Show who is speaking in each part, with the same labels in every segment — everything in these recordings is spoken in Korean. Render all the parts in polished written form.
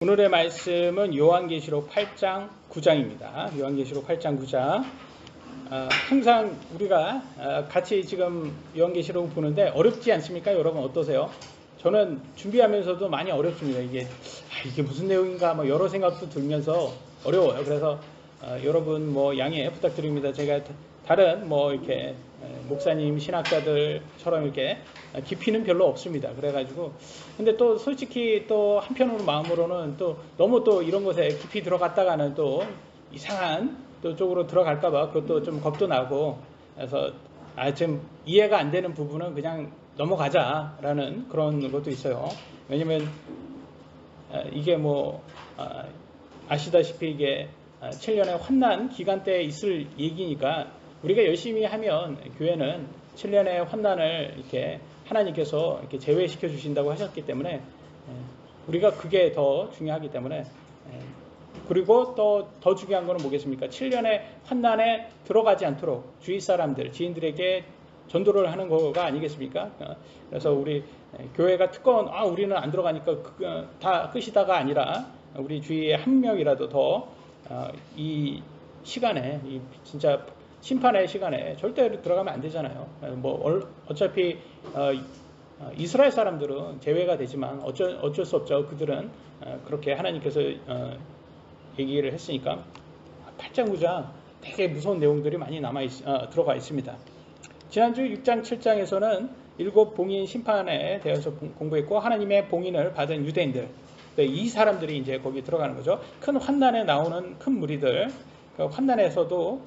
Speaker 1: 오늘의 말씀은 요한계시록 8장 9장입니다. 요한계시록 8장 9장. 항상 우리가 같이 지금 요한계시록을 보는데 어렵지 않습니까? 여러분 어떠세요? 저는 준비하면서도 많이 어렵습니다. 이게 무슨 내용인가 뭐 여러 생각도 들면서 어려워요. 그래서 여러분 양해 부탁드립니다. 제가 다른 이렇게 목사님 신학자들처럼 이렇게 깊이는 별로 없습니다. 그래가지고 근데 또 솔직히 또 한편으로 마음으로는 또 너무 또 이런 것에 깊이 들어갔다가는 또 이상한 또 쪽으로 들어갈까봐 그것도 좀 겁도 나고 그래서 지금 이해가 안 되는 부분은 그냥 넘어가자라는 그런 것도 있어요. 왜냐면 이게 아시다시피 이게 7년의 환난 기간 때 있을 얘기니까 우리가 열심히 하면 교회는 7년의 환난을 이렇게 하나님께서 이렇게 제외시켜 주신다고 하셨기 때문에 우리가 그게 더 중요하기 때문에 그리고 또 더 중요한 거는 뭐겠습니까? 7년의 환난에 들어가지 않도록 주위 사람들, 지인들에게 전도를 하는 거가 아니겠습니까? 그래서 우리 교회가 특권, 우리는 안 들어가니까 다 끝이다가 아니라 우리 주위에 한 명이라도 더 이 시간에 진짜 심판의 시간에 절대 들어가면 안 되잖아요. 어차피 이스라엘 사람들은 제외가 되지만 어쩔 수 없죠. 그들은 그렇게 하나님께서 얘기를 했으니까 8장 9장 되게 무서운 내용들이 많이 들어가 있습니다. 지난주 6장 7장에서는 7 봉인 심판에 대해서 공부했고 하나님의 봉인을 받은 유대인들 이 사람들이 이제 거기 들어가는 거죠. 큰 환난에 나오는 큰 무리들 그 환난에서도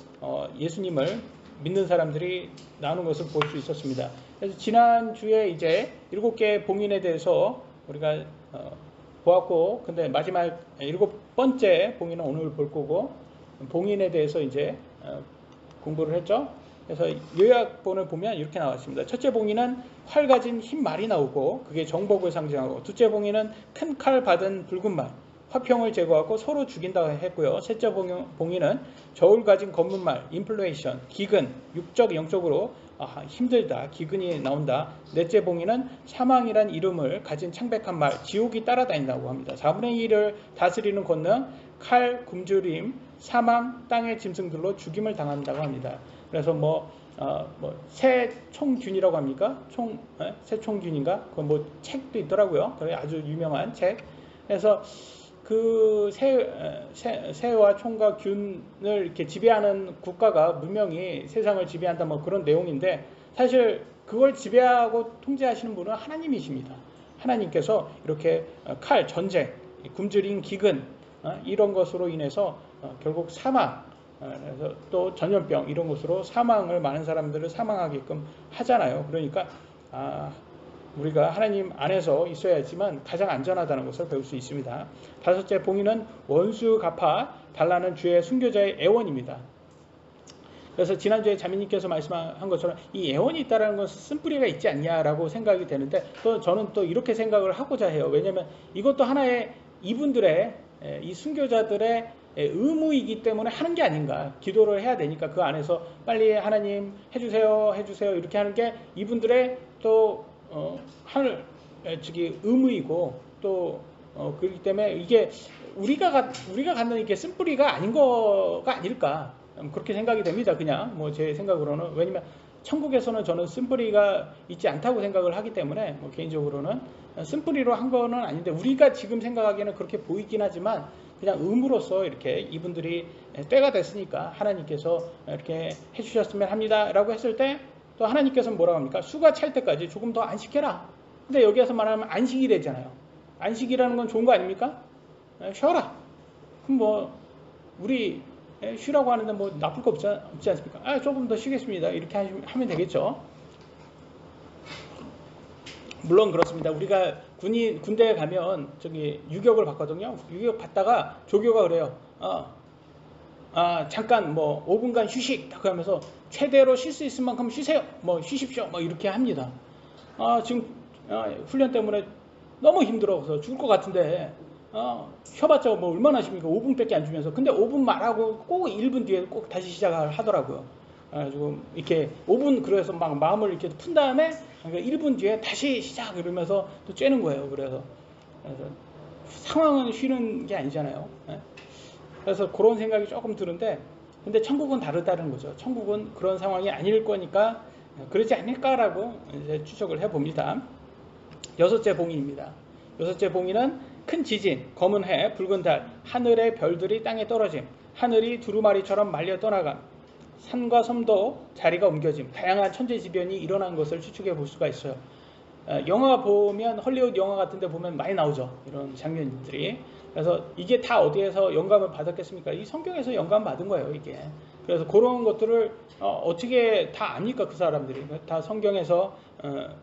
Speaker 1: 예수님을 믿는 사람들이 나오는 것을 볼 수 있었습니다. 그래서 지난주에 이제 7개의 봉인에 대해서 우리가 보았고 근데 마지막 7번째 봉인은 오늘 볼 거고 봉인에 대해서 이제 공부를 했죠. 그래서 요약본을 보면 이렇게 나왔습니다. 첫째 봉인은 활 가진 흰 말이 나오고 그게 정복을 상징하고 둘째 봉인은 큰 칼 받은 붉은 말 화평을 제거하고 서로 죽인다고 했고요. 셋째 봉인은 저울 가진 검은 말 인플레이션 기근 육적 영적으로 힘들다 기근이 나온다. 넷째 봉인은 사망이란 이름을 가진 창백한 말 지옥이 따라다닌다고 합니다. 4분의 1을 다스리는 권능 칼 굶주림 사망 땅의 짐승들로 죽임을 당한다고 합니다. 그래서 새총균이라고 합니까? 새총균인가? 그 책도 있더라고요. 그게 아주 유명한 책. 그래서 그 새와 총과 균을 이렇게 지배하는 국가가 문명이 세상을 지배한다 그런 내용인데 사실 그걸 지배하고 통제하시는 분은 하나님이십니다. 하나님께서 이렇게 칼, 전쟁, 굶주림, 기근 이런 것으로 인해서 결국 사망 그래서 또 전염병 이런 것으로 사망을 많은 사람들을 사망하게끔 하잖아요. 그러니까 우리가 하나님 안에서 있어야지만 가장 안전하다는 것을 배울 수 있습니다. 다섯째 봉인은 원수 갚아 달라는 주의 순교자의 애원입니다. 그래서 지난주에 자매님께서 말씀한 것처럼 이 애원이 있다는 것은 쓴뿌리가 있지 않냐라고 생각이 되는데 또 저는 또 이렇게 생각을 하고자 해요. 왜냐하면 이것도 하나의 이분들의 이 순교자들의 의무이기 때문에 하는 게 아닌가. 기도를 해야 되니까 그 안에서 빨리 하나님 해주세요 이렇게 하는 게 이분들의 또 의무이고 또 그렇기 때문에 이게 우리가 갖는 이게 쓴뿌리가 아닌 거가 아닐까 그렇게 생각이 됩니다. 그냥 제 생각으로는 왜냐면 천국에서는 저는 쓴뿌리가 있지 않다고 생각을 하기 때문에 개인적으로는 쓴뿌리로 한 거는 아닌데 우리가 지금 생각하기에는 그렇게 보이긴 하지만 그냥 의무로서 이렇게 이분들이 때가 됐으니까 하나님께서 이렇게 해주셨으면 합니다라고 했을 때 또 하나님께서는 뭐라고 합니까? 수가 찰 때까지 조금 더 안식해라. 근데 여기에서 말하면 안식이 되잖아요. 안식이라는 건 좋은 거 아닙니까? 쉬어라. 그럼 우리 쉬라고 하는데 나쁠 거 없지 않습니까? 조금 더 쉬겠습니다. 이렇게 하면 되겠죠. 물론 그렇습니다. 우리가 군대에 가면 유격을 받거든요. 유격 받다가 조교가 그래요. 잠깐 5분간 휴식 딱 하면서 최대로 쉴 수 있을 만큼 쉬세요. 쉬십시오. 이렇게 합니다. 지금 훈련 때문에 너무 힘들어서 죽을 것 같은데 쉬어봤자 얼마나 하십니까? 5분밖에 안 주면서. 근데 5분 말하고 꼭 1분 뒤에 꼭 다시 시작을 하더라고요. 그래가지고 이렇게 5분 그래서 막 마음을 이렇게 푼 다음에 1분 뒤에 다시 시작 이러면서 또 쬐는 거예요. 그래서 상황은 쉬는 게 아니잖아요. 예. 그래서 그런 생각이 조금 드는데, 근데 천국은 다르다는 거죠. 천국은 그런 상황이 아닐 거니까 그러지 않을까라고 이제 추측을 해봅니다. 여섯째 봉인입니다. 여섯째 봉인은 큰 지진, 검은 해, 붉은 달, 하늘의 별들이 땅에 떨어짐, 하늘이 두루마리처럼 말려 떠나감, 산과 섬도 자리가 옮겨짐, 다양한 천재지변이 일어난 것을 추측해 볼 수가 있어요. 영화 보면, 헐리우드 영화 같은 데 보면 많이 나오죠. 이런 장면들이. 그래서 이게 다 어디에서 영감을 받았겠습니까? 이 성경에서 영감 받은 거예요, 이게. 그래서 그런 것들을 어떻게 다 압니까, 그 사람들이. 다 성경에서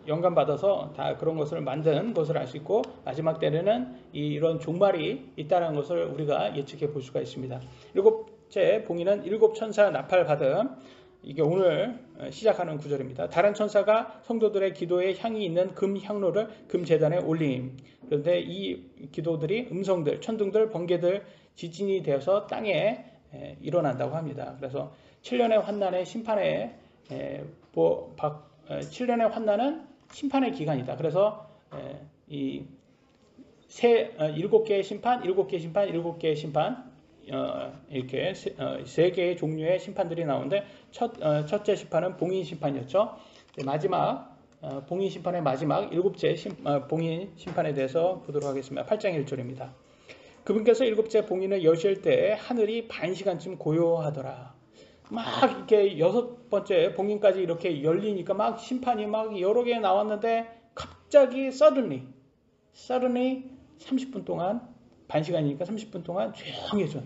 Speaker 1: 영감 받아서 다 그런 것을 만든 것을 알 수 있고, 마지막 때는 이런 종말이 있다는 것을 우리가 예측해 볼 수가 있습니다. 일곱째 봉인은 일곱 천사 나팔 받음. 이게 오늘 시작하는 구절입니다. 다른 천사가 성도들의 기도에 향이 있는 금 향로를 금 제단에 올림. 그런데 이 기도들이 음성들, 천둥들, 번개들, 지진이 되어서 땅에 일어난다고 합니다. 그래서 7년의 환난의 심판의 7년의 환난은 심판의 기간이다. 그래서 이 일곱 개의 심판, 일곱 개의 심판, 일곱 개의 심판, 이렇게 세 개의 종류의 심판들이 나오는데 첫째 심판은 봉인 심판이었죠. 마지막 봉인 심판의 마지막 일곱째 봉인 심판에 대해서 보도록 하겠습니다. 8장 1절입니다. 그분께서 일곱째 봉인을 여실 때 하늘이 반 시간쯤 고요하더라. 막 이렇게 여섯 번째 봉인까지 이렇게 열리니까 막 심판이 막 여러 개 나왔는데 갑자기 suddenly 30분 동안, 반 시간이니까 30분 동안 조용해져.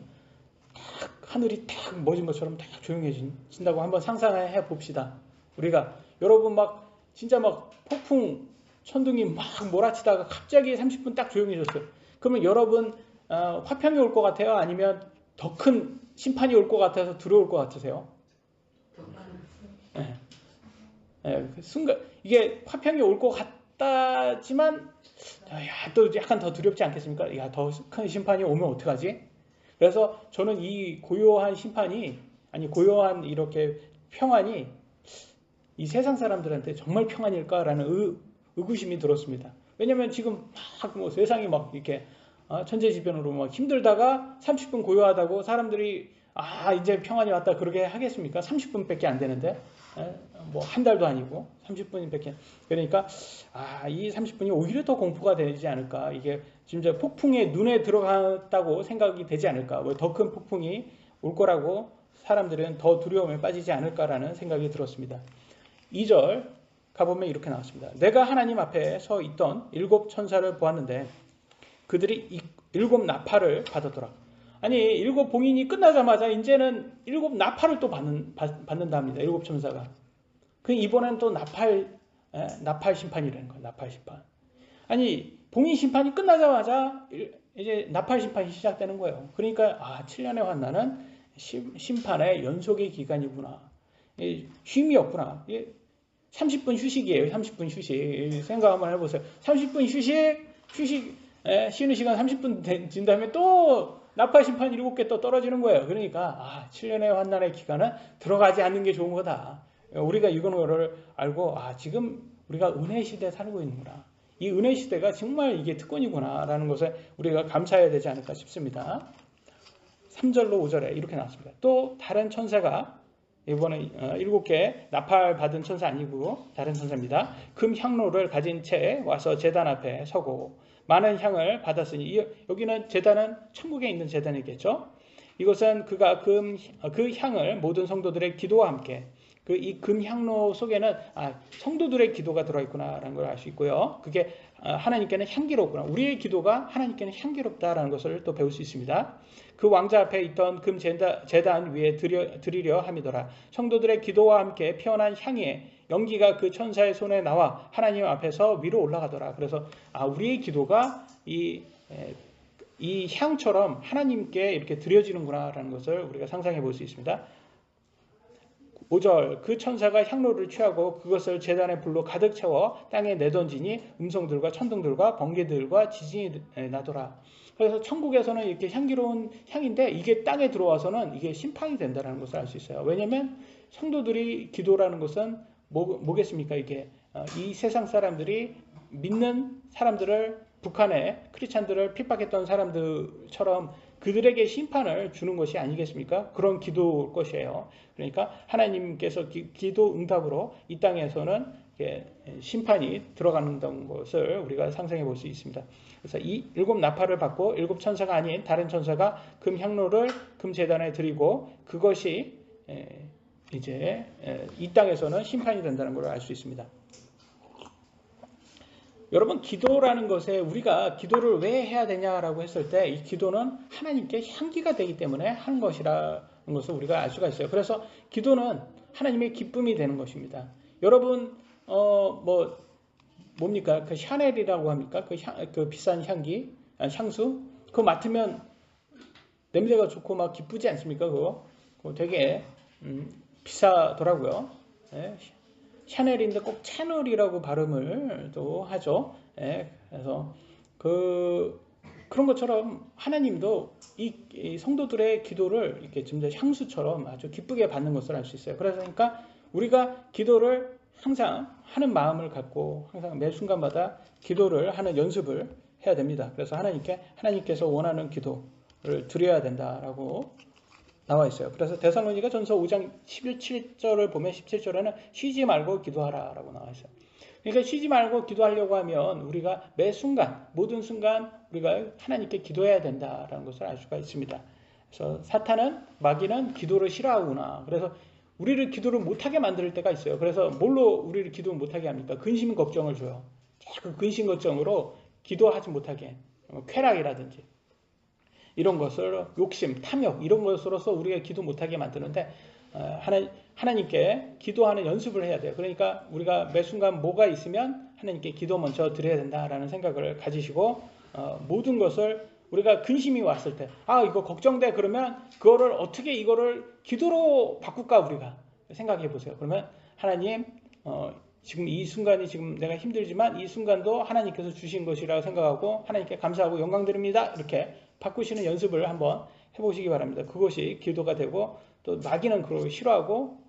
Speaker 1: 하늘이 탁 멎은 것처럼 딱 조용해진다고 한번 상상해 봅시다. 우리가 여러분 막 진짜 막 폭풍 천둥이 막 몰아치다가 갑자기 30분 딱 조용해졌어요. 그러면 여러분 화평이 올 것 같아요? 아니면 더 큰 심판이 올 것 같아서 두려울 것 같으세요? 순간 이게 화평이 올 것 같다지만 또 약간 더 두렵지 않겠습니까? 야, 더 큰 심판이 오면 어떡하지? 그래서 저는 이 고요한 심판이, 아니 고요한 이렇게 평안이 이 세상 사람들한테 정말 평안일까라는 의구심이 들었습니다. 왜냐면 지금 막 뭐 세상이 막 이렇게 천재지변으로 막 힘들다가 30분 고요하다고 사람들이 이제 평안이 왔다 그러게 하겠습니까? 30분밖에 안 되는데 뭐 한 달도 아니고 30분밖에. 그러니까 이 30분이 오히려 더 공포가 되지 않을까. 이게 진짜 폭풍의 눈에 들어갔다고 생각이 되지 않을까. 더 큰 폭풍이 올 거라고 사람들은 더 두려움에 빠지지 않을까라는 생각이 들었습니다. 2절 가보면 이렇게 나왔습니다. 내가 하나님 앞에 서 있던 일곱 천사를 보았는데 그들이 일곱 나팔을 받았더라. 아니 일곱 봉인이 끝나자마자 이제는 일곱 나팔을 또 받는다 합니다. 일곱 천사가. 이번엔 또 나팔 심판이라는 거예요. 나팔 심판. 아니 봉인 심판이 끝나자마자 이제 나팔 심판이 시작되는 거예요. 그러니까 7년의 환난은 심판의 연속의 기간이구나. 쉼이 없구나. 30분 휴식이에요. 30분 휴식. 생각 한번 해보세요. 30분 휴식 쉬는 시간 30분 진 다음에 또 나팔 심판 7개 또 떨어지는 거예요. 그러니까 7년의 환난의 기간은 들어가지 않는 게 좋은 거다. 우리가 이거를 알고 지금 우리가 은혜 시대에 살고 있는구나. 이 은혜 시대가 정말 이게 특권이구나 라는 것에 우리가 감사해야 되지 않을까 싶습니다. 3절로 5절에 이렇게 나왔습니다. 또 다른 천사가 이번에 7개 나팔 받은 천사 아니고 다른 천사입니다. 금 향로를 가진 채 와서 제단 앞에 서고 많은 향을 받았으니 여기는 제단은 천국에 있는 제단이겠죠. 이것은 그가 그 향을 모든 성도들의 기도와 함께 이 금향로 속에는 성도들의 기도가 들어있구나라는 걸 알 수 있고요. 그게 하나님께는 향기롭구나. 우리의 기도가 하나님께는 향기롭다라는 것을 또 배울 수 있습니다. 그 왕자 앞에 있던 금 제단 위에 드리려 함이더라. 성도들의 기도와 함께 피어난 향의 연기가 그 천사의 손에 나와 하나님 앞에서 위로 올라가더라. 그래서 우리의 기도가 이 향처럼 하나님께 이렇게 드려지는구나라는 것을 우리가 상상해 볼 수 있습니다. 5절 그 천사가 향로를 취하고 그것을 제단의 불로 가득 채워 땅에 내던지니 음성들과 천둥들과 번개들과 지진이 나더라. 그래서 천국에서는 이렇게 향기로운 향인데 이게 땅에 들어와서는 이게 심판이 된다는 것을 알 수 있어요. 왜냐하면 성도들이 기도라는 것은 뭐겠습니까? 이게 이 세상 사람들이 믿는 사람들을 북한의 크리스찬들을 핍박했던 사람들처럼 그들에게 심판을 주는 것이 아니겠습니까? 그런 기도일 것이에요. 그러니까 하나님께서 기도 응답으로 이 땅에서는 심판이 들어간다는 것을 우리가 상상해 볼 수 있습니다. 그래서 이 7 나팔을 받고 7 천사가 아닌 다른 천사가 금 향로를 금 제단에 드리고 그것이 이제 이 땅에서는 심판이 된다는 걸 알 수 있습니다. 여러분, 기도라는 것에 우리가 기도를 왜 해야 되냐라고 했을 때 이 기도는 하나님께 향기가 되기 때문에 하는 것이라는 것을 우리가 알 수가 있어요. 그래서 기도는 하나님의 기쁨이 되는 것입니다. 여러분 뭡니까? 그 샤넬이라고 합니까? 그 비싼 향수 그거 맡으면 냄새가 좋고 막 기쁘지 않습니까? 그거 되게 비싸더라고요. 네. 샤넬인데 꼭 채널이라고 발음을 또 하죠. 네. 그래서 그런 것처럼 하나님도 이 성도들의 기도를 이렇게 진짜 향수처럼 아주 기쁘게 받는 것을 알 수 있어요. 그러니까 우리가 기도를 항상 하는 마음을 갖고 항상 매 순간마다 기도를 하는 연습을 해야 됩니다. 그래서 하나님께서 원하는 기도를 드려야 된다라고 나와 있어요. 그래서 데살로니가 전서 5장 17절을 보면 17절에는 쉬지 말고 기도하라 라고 나와 있어요. 그러니까 쉬지 말고 기도하려고 하면 우리가 매 순간 모든 순간 우리가 하나님께 기도해야 된다라는 것을 알 수가 있습니다. 그래서 마귀는 기도를 싫어하구나. 그래서 우리를 기도를 못하게 만들 때가 있어요. 그래서 뭘로 우리를 기도 못하게 합니까? 근심 걱정을 줘요. 그 근심 걱정으로 기도하지 못하게 쾌락이라든지 이런 것을 욕심, 탐욕 이런 것으로서 우리가 기도 못하게 만드는데 하나님께 기도하는 연습을 해야 돼요. 그러니까 우리가 매 순간 뭐가 있으면 하나님께 기도 먼저 드려야 된다라는 생각을 가지시고 모든 것을 우리가 근심이 왔을 때 이거 걱정돼 그러면 그거를 어떻게 이거를 기도로 바꿀까 우리가 생각해 보세요. 그러면 하나님 지금 이 순간이 지금 내가 힘들지만 이 순간도 하나님께서 주신 것이라고 생각하고 하나님께 감사하고 영광 드립니다. 이렇게 바꾸시는 연습을 한번 해보시기 바랍니다. 그것이 기도가 되고 또 마귀는 그걸 싫어하고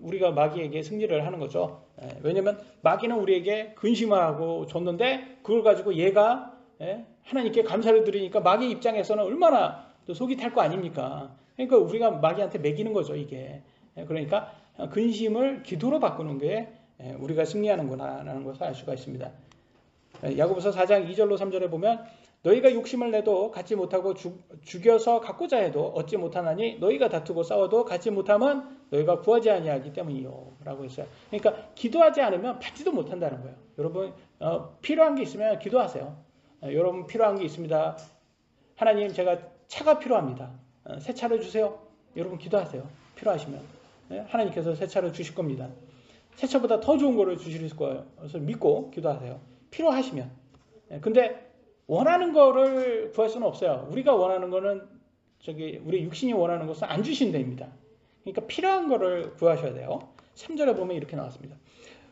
Speaker 1: 우리가 마귀에게 승리를 하는 거죠. 왜냐하면 마귀는 우리에게 근심하고 줬는데 그걸 가지고 얘가 하나님께 감사를 드리니까 마귀 입장에서는 얼마나 또 속이 탈 거 아닙니까? 그러니까 우리가 마귀한테 매기는 거죠, 이게. 그러니까 근심을 기도로 바꾸는 게 우리가 승리하는구나라는 것을 알 수가 있습니다. 야고보서 4장 2절로 3절에 보면 너희가 욕심을 내도 갖지 못하고 죽여서 갖고자 해도 얻지 못하나니 너희가 다투고 싸워도 갖지 못하면 너희가 구하지 아니하기 때문이요 라고 했어요. 그러니까 기도하지 않으면 받지도 못한다는 거예요. 여러분 필요한 게 있으면 기도하세요. 여러분 필요한 게 있습니다. 하나님 제가 차가 필요합니다. 새 차를 주세요. 여러분 기도하세요. 필요하시면 하나님께서 새 차를 주실 겁니다. 새 차보다 더 좋은 거를 주실 거예요. 그래서 믿고 기도하세요. 필요하시면. 근데 원하는 거를 구할 수는 없어요. 우리가 원하는 거는 우리 육신이 원하는 것은 안 주신답니다. 그러니까 필요한 거를 구하셔야 돼요. 3절에 보면 이렇게 나왔습니다.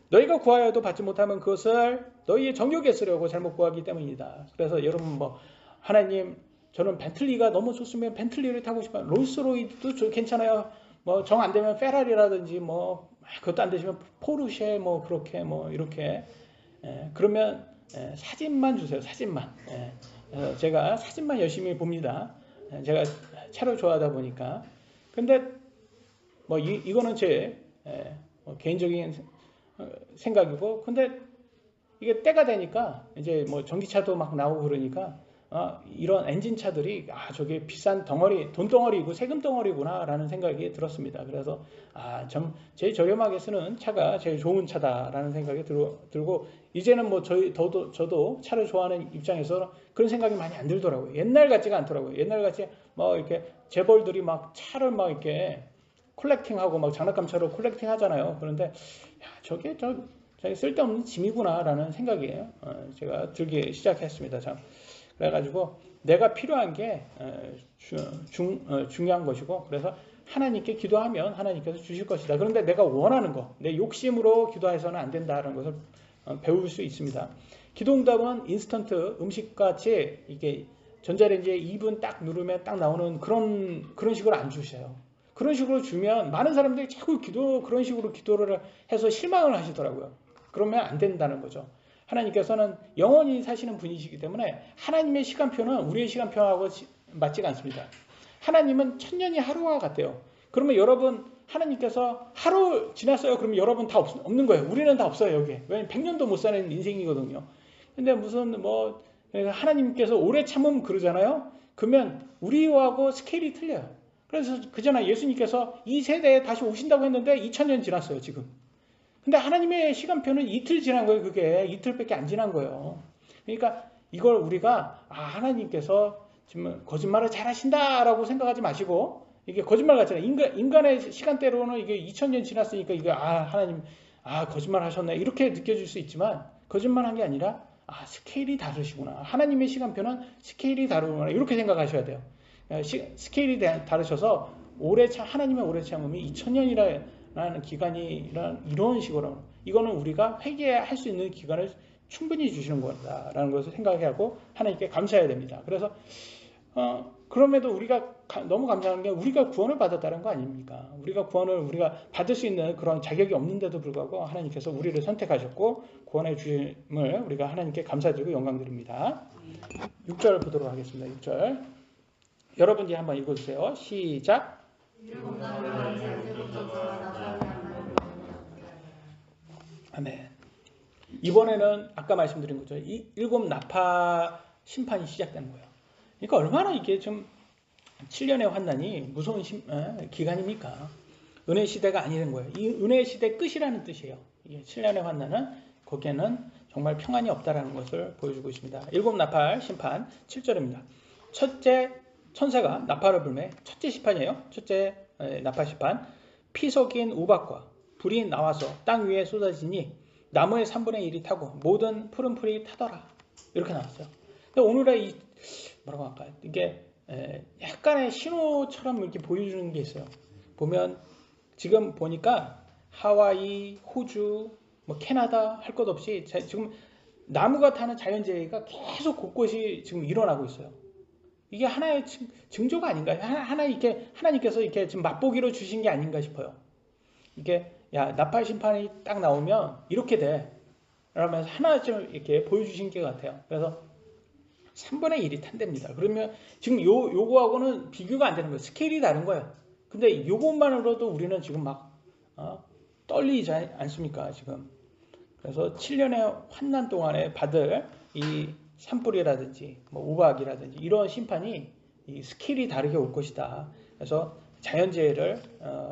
Speaker 1: 너희가 구하여도 받지 못하면 그것을 너희의 정욕에 쓰려고 잘못 구하기 때문이다. 그래서 여러분 하나님 저는 벤틀리가 너무 좋으면 벤틀리를 타고 싶어요. 롤스로이스도 괜찮아요. 정 안 되면 페라리라든지 그것도 안 되시면 포르쉐 그렇게 이렇게 그러면 사진만 주세요. 사진만. 제가 사진만 열심히 봅니다. 제가 차를 좋아하다 보니까. 근데 이거는 제 개인적인 생각이고, 근데 이게 때가 되니까 이제 전기차도 막 나오고 그러니까 이런 엔진차들이 저게 비싼 덩어리, 돈덩어리고 세금 덩어리구나라는 생각이 들었습니다. 그래서 제일 저렴하게 쓰는 차가 제일 좋은 차다라는 생각이 들고 이제는 저도 차를 좋아하는 입장에서 그런 생각이 많이 안 들더라고요. 옛날 같지가 않더라고요. 옛날 같이 이렇게 재벌들이 차를 이렇게 콜렉팅하고 장난감차로 콜렉팅 하잖아요. 그런데 저게 쓸데없는 짐이구나라는 생각이 제가 들기 시작했습니다. 참. 그래가지고 내가 필요한 게 중요한 것이고, 그래서 하나님께 기도하면 하나님께서 주실 것이다. 그런데 내가 원하는 거, 내 욕심으로 기도해서는 안 된다는 것을 배울 수 있습니다. 기도응답은 인스턴트 음식같이 이게 전자레인지에 2분 딱 누르면 딱 나오는 그런 식으로 안 주셔요. 그런 식으로 주면 많은 사람들이 자꾸 그런 식으로 기도를 해서 실망을 하시더라고요. 그러면 안 된다는 거죠. 하나님께서는 영원히 사시는 분이시기 때문에 하나님의 시간표는 우리의 시간표하고 맞지가 않습니다. 하나님은 천년이 하루와 같대요. 그러면 여러분 하나님께서 하루 지났어요. 그러면 여러분 다 없는 거예요. 우리는 다 없어요. 여기에. 왜냐면 100년도 못 사는 인생이거든요. 근데 무슨 뭐 하나님께서 오래 참으면 그러잖아요. 그러면 우리하고 스케일이 틀려요. 그래서 그전에 예수님께서 이 세대에 다시 오신다고 했는데 2000년 지났어요. 지금. 근데 하나님의 시간표는 이틀 지난 거예요. 그게 이틀밖에 안 지난 거예요. 그러니까 이걸 우리가 하나님께서 지금 거짓말을 잘 하신다라고 생각하지 마시고, 이게 거짓말 같잖아요. 인간의 시간대로는 이게 2000년 지났으니까 이게 하나님 거짓말 하셨네 이렇게 느껴질 수 있지만, 거짓말한 게 아니라 스케일이 다르시구나. 하나님의 시간표는 스케일이 다르구나. 이렇게 생각하셔야 돼요. 스케일이 다르셔서 하나님의 오래 참음이 2000년이라는 기간이 이런 식으로, 이거는 우리가 회개할 수 있는 기간을 충분히 주시는 거다라는 것을 생각하고 하나님께 감사해야 됩니다. 그래서 그럼에도 우리가 너무 감사한 게 우리가 구원을 받았다는 거 아닙니까? 우리가 받을 수 있는 그런 자격이 없는데도 불구하고 하나님께서 우리를 선택하셨고 구원해 주심을 우리가 하나님께 감사드리고 영광드립니다. 6절 보도록 하겠습니다. 6절 여러분이 한번 읽어주세요. 시작. 아멘. 이번에는 아까 말씀드린 거죠. 일곱 나파 심판이 시작되는 거예요. 그러니까 얼마나 이게 좀 7년의 환난이 무서운 기간입니까? 은혜 시대가 아니는 거예요. 이 은혜 시대 끝이라는 뜻이에요. 이게 7년의 환난은 거기에는 정말 평안이 없다라는 것을 보여주고 있습니다. 일곱 나팔 심판 7절입니다. 첫째 천사가 나팔을 불매, 첫째 심판이에요. 첫째 나팔 심판. 피 섞인 우박과 불이 나와서 땅 위에 쏟아지니 나무의 3분의 1이 타고 모든 푸른 풀이 타더라. 이렇게 나왔어요. 근데 오늘의 뭐라고 할까요? 이게 약간의 신호처럼 이렇게 보여주는 게 있어요. 보면 지금 보니까 하와이, 호주, 뭐 캐나다 할 것 없이 지금 나무가 타는 자연재해가 계속 곳곳이 지금 일어나고 있어요. 이게 하나의 징조가 아닌가요? 하나님께서 이렇게 지금 맛보기로 주신 게 아닌가 싶어요. 이게 나팔 심판이 딱 나오면 이렇게 돼. 그러면서 하나쯤 이렇게 보여주신 게 같아요. 그래서 3분의 1이 탄답니다. 그러면 지금 요거하고는 비교가 안 되는 거예요. 스케일이 다른 거예요. 근데 요것만으로도 우리는 지금 막 떨리지 않습니까? 지금. 그래서 7년의 환난 동안에 받을 이 산불이라든지 뭐 우박이라든지 이런 심판이 이 스케일이 다르게 올 것이다. 그래서 자연재해를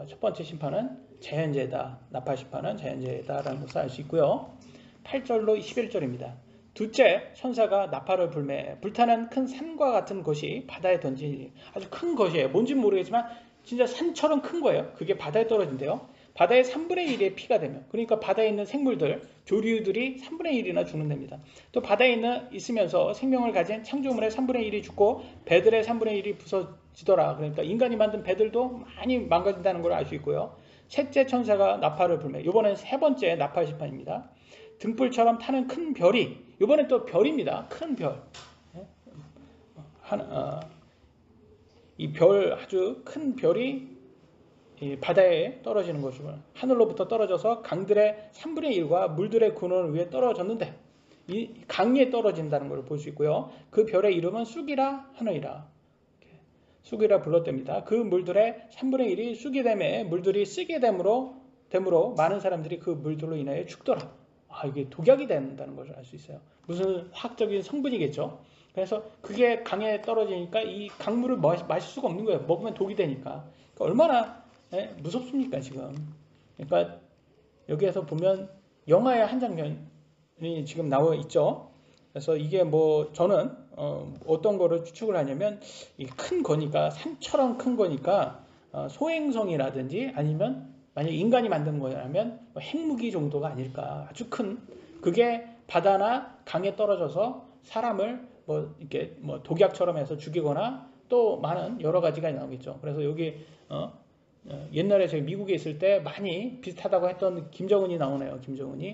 Speaker 1: 첫 번째 심판은 자연재해다. 나팔 심판은 자연재해다라는 것을 알 수 있고요. 8절로 11절입니다. 둘째 천사가 나팔을 불매 불타는 큰 산과 같은 것이 바다에 던지니, 아주 큰 것이에요. 뭔지는 모르겠지만 진짜 산처럼 큰 거예요. 그게 바다에 떨어진대요. 바다의 3분의 1의 피가 되면, 그러니까 바다에 있는 생물들, 조류들이 3분의 1이나 죽는답니다. 또 바다에 있으면서 생명을 가진 창조물의 3분의 1이 죽고 배들의 3분의 1이 부서지더라. 그러니까 인간이 만든 배들도 많이 망가진다는 걸 알 수 있고요. 셋째 천사가 나팔을 불매, 이번엔 세 번째 나팔 심판입니다. 등불처럼 타는 큰 별이, 이번엔 또 별입니다. 큰 별. 이 별, 아주 큰 별이 이 바다에 떨어지는 것이고, 하늘로부터 떨어져서 강들의 3분의 1과 물들의 근원 위에 떨어졌는데, 이 강에 떨어진다는 것을 볼 수 있고요. 그 별의 이름은 쑥이라 하느니라. 쑥이라 불렀답니다. 그 물들의 3분의 1이 쑥이 되매 물들이 쓰게 됨으로 많은 사람들이 그 물들로 인하여 죽더라. 이게 독약이 된다는 것을 알 수 있어요. 무슨 화학적인 성분이겠죠. 그래서 그게 강에 떨어지니까 이 강물을 마실 수가 없는 거예요. 먹으면 독이 되니까. 그러니까 얼마나 무섭습니까 지금. 그러니까 여기에서 보면 영화의 한 장면이 지금 나와 있죠. 그래서 이게 뭐 저는 어떤 거를 추측을 하냐면, 이 큰 거니까, 산처럼 큰 거니까 소행성이라든지 아니면 만약 인간이 만든 거라면 핵무기 정도가 아닐까. 아주 큰, 그게 바다나 강에 떨어져서 사람을 이렇게 독약처럼 해서 죽이거나 또 많은 여러 가지가 나오겠죠. 그래서 여기 옛날에 저희 미국에 있을 때 많이 비슷하다고 했던 김정은이 나오네요. 김정은이.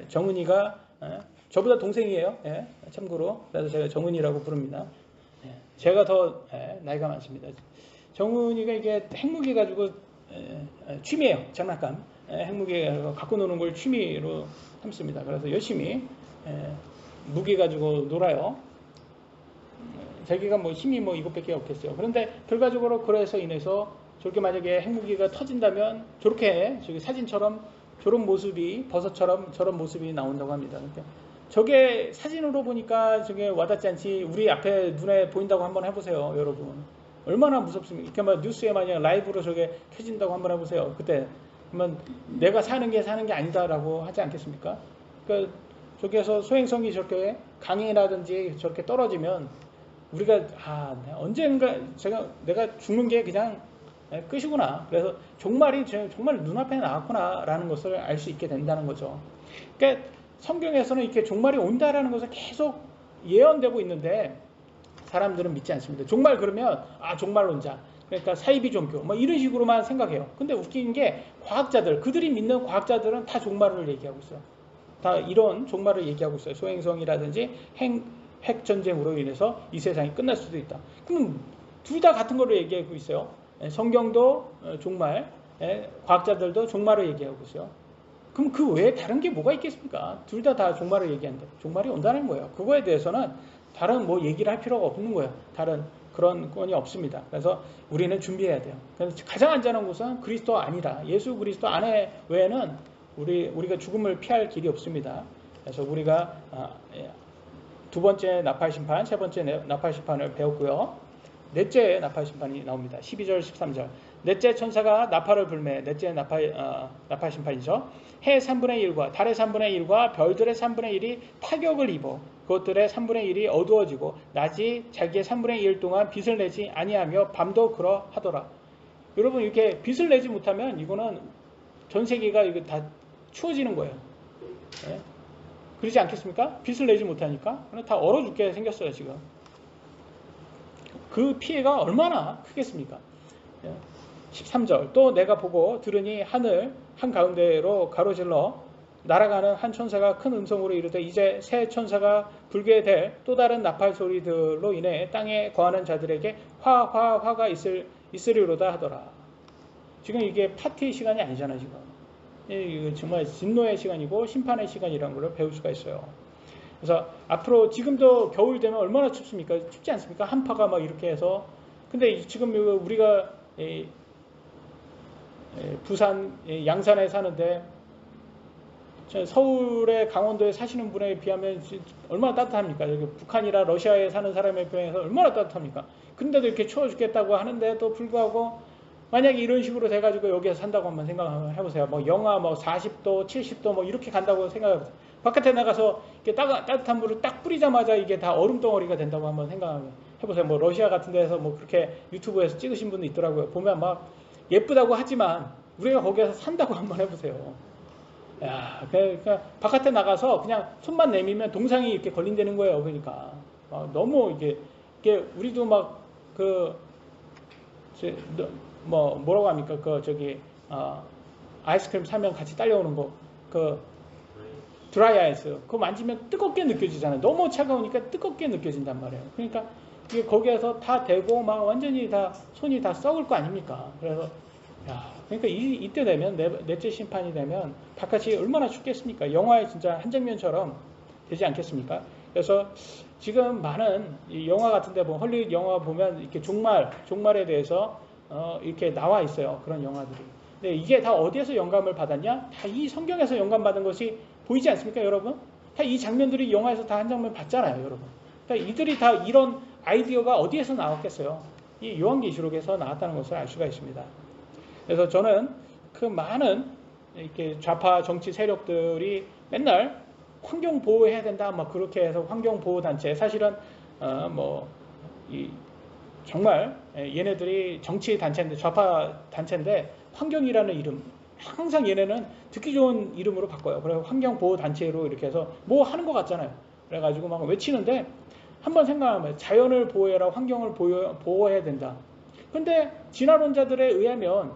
Speaker 1: 정은이가 저보다 동생이에요. 참고로. 그래서 제가 정은이라고 부릅니다. 제가 더 나이가 많습니다. 정은이가 이게 핵무기 가지고 취미예요. 장난감. 핵무기 갖고 노는 걸 취미로 삼습니다. 그래서 열심히 무기 가지고 놀아요. 자기가 뭐 힘이 뭐 이것밖에 없겠어요. 그런데 결과적으로 그래서 인해서 저렇게 만약에 핵무기가 터진다면 저렇게 저기 사진처럼 저런 모습이 버섯처럼 저런 모습이 나온다고 합니다. 그러니까 저게 사진으로 보니까 저게 와닿지 않지 우리 앞에 눈에 보인다고 한번 해보세요, 여러분. 얼마나 무섭습니까? 이렇게 막 뉴스에 만약 라이브로 저게 켜진다고 한번 해보세요. 그때 그러면 내가 사는 게 아니다라고 하지 않겠습니까? 그러니까 저기에서 소행성이 저렇게 강이라든지 저렇게 떨어지면 우리가 언젠가 내가 죽는 게 그냥 끝이구나. 그래서 종말이 정말 눈앞에 나왔구나라는 것을 알 수 있게 된다는 거죠. 그러니까 성경에서는 이렇게 종말이 온다라는 것을 계속 예언되고 있는데 사람들은 믿지 않습니다. 종말 그러면 종말론자, 그러니까 사이비 종교 뭐 이런 식으로만 생각해요. 근데 웃긴 게 과학자들, 그들이 믿는 과학자들은 다 종말을 얘기하고 있어요. 다 이런 종말을 얘기하고 있어요. 소행성이라든지 핵 전쟁으로 인해서 이 세상이 끝날 수도 있다. 그럼 둘 다 같은 거를 얘기하고 있어요. 성경도 종말, 과학자들도 종말을 얘기하고 있어요. 그럼 그 외에 다른 게 뭐가 있겠습니까? 둘 다 종말을 얘기하는데 종말이 온다는 거예요. 그거에 대해서는 다른 뭐 얘기를 할 필요가 없는 거예요. 다른 그런 건이 없습니다. 그래서 우리는 준비해야 돼요. 그래서 가장 안전한 곳은 그리스도 아니다. 예수 그리스도 안에 외에는 우리가 죽음을 피할 길이 없습니다. 그래서 우리가 두 번째 나팔 심판, 세 번째 나팔 심판을 배웠고요. 넷째 나팔 심판이 나옵니다. 12절, 13절. 넷째 천사가 나팔을 불매, 넷째 나팔 심판이죠. 해의 3분의 1과 달의 3분의 1과 별들의 3분의 1이 타격을 입어 그것들의 3분의 1이 어두워지고 낮이 자기의 3분의 1 동안 빛을 내지 아니하며 밤도 그러하더라. 여러분 이렇게 빛을 내지 못하면 이거는 전 세계가 이거 다 추워지는 거예요. 네? 그러지 않겠습니까? 빛을 내지 못하니까 다 얼어 죽게 생겼어요 지금. 그 피해가 얼마나 크겠습니까? 13절. 또 내가 보고 들으니 하늘 한가운데로 가로질러 날아가는 한 천사가 큰 음성으로 이르되 이제 새 천사가 불게 될 또 다른 나팔 소리들로 인해 땅에 거하는 자들에게 화가 있으리로다 하더라. 지금 이게 파티 시간이 아니잖아요 지금. 이거 정말 진노의 시간이고 심판의 시간이라는 걸 배울 수가 있어요. 그래서 앞으로 지금도 겨울 되면 얼마나 춥습니까? 춥지 않습니까? 한파가 막 이렇게 해서. 근데 지금 우리가 부산 양산에 사는데 서울의 강원도에 사시는 분에 비하면 얼마나 따뜻합니까? 여기 북한이나 러시아에 사는 사람에 비해서 얼마나 따뜻합니까? 그런데도 이렇게 추워 죽겠다고 하는데도 불구하고 만약에 이런 식으로 돼가지고 여기서 산다고 한번 생각을 해보세요. 뭐 영하 뭐 40도, 70도 뭐 이렇게 간다고 생각해보세요. 바깥에 나가서 이렇게 따뜻한 물을 딱 뿌리자마자 이게 다 얼음 덩어리가 된다고 한번 생각해보세요. 뭐 러시아 같은 데서 뭐 그렇게 유튜브에서 찍으신 분도 있더라고요. 보면 막 예쁘다고 하지만 우리가 거기에서 산다고 한번 해보세요. 야, 그러니까 바깥에 나가서 그냥 손만 내밀면 동상이 이렇게 걸린다는 거예요. 그러니까 너무 이게 우리도 막 뭐라고 합니까? 아이스크림 사면 같이 딸려오는 거, 드라이 아이스. 그거 만지면 뜨겁게 느껴지잖아요. 너무 차가우니까 뜨겁게 느껴진단 말이에요. 그러니까 이게 거기에서 다 대고 막 완전히 다 손이 다 썩을 거 아닙니까? 그래서 그러니까 이때 되면 넷째 심판이 되면 바깥이 얼마나 춥겠습니까? 영화의 진짜 한 장면처럼 되지 않겠습니까? 그래서 지금 많은 이 영화 같은데 보면 헐리우드 영화 보면 이렇게 종말에 대해서 이렇게 나와 있어요. 그런 영화들이. 근데 이게 다 어디에서 영감을 받았냐? 다 이 성경에서 영감 받은 것이 보이지 않습니까, 여러분? 다 이 장면들이 영화에서 다 한 장면 봤잖아요, 여러분. 그러니까 이들이 다 이런 아이디어가 어디에서 나왔겠어요? 이 요한계시록에서 나왔다는 것을 알 수가 있습니다. 그래서 저는 그 많은 이렇게 좌파 정치 세력들이 맨날 환경 보호해야 된다, 막 그렇게 해서 환경 보호 단체 사실은 정말 얘네들이 정치 단체인데 좌파 단체인데 환경이라는 이름 항상 얘네는 듣기 좋은 이름으로 바꿔요. 그래서 환경 보호 단체로 이렇게 해서 뭐 하는 것 같잖아요. 그래가지고 막 외치는데 한번 생각하면 자연을 보호해라, 환경을 보호해야 된다. 근데 진화론자들에 의하면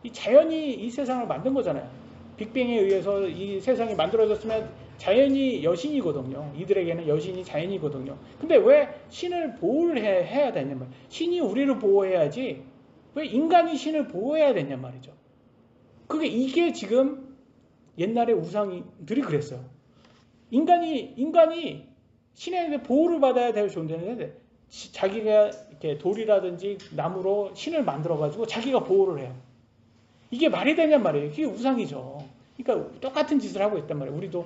Speaker 1: 이 자연이 이 세상을 만든 거잖아요. 빅뱅에 의해서 이 세상이 만들어졌으면 자연이 여신이거든요. 이들에게는 여신이 자연이거든요. 근데 왜 신을 보호를 해야 되냐 말이에요. 신이 우리를 보호해야지 왜 인간이 신을 보호해야 되냐 말이죠. 이게 지금 옛날의 우상들이 그랬어요. 인간이 신의 보호를 받아야 될 존재인데 자기가 이렇게 돌이라든지 나무로 신을 만들어 가지고 자기가 보호를 해요. 이게 말이 되냔 말이에요. 그게 우상이죠. 그러니까 똑같은 짓을 하고 있단 말이에요. 우리도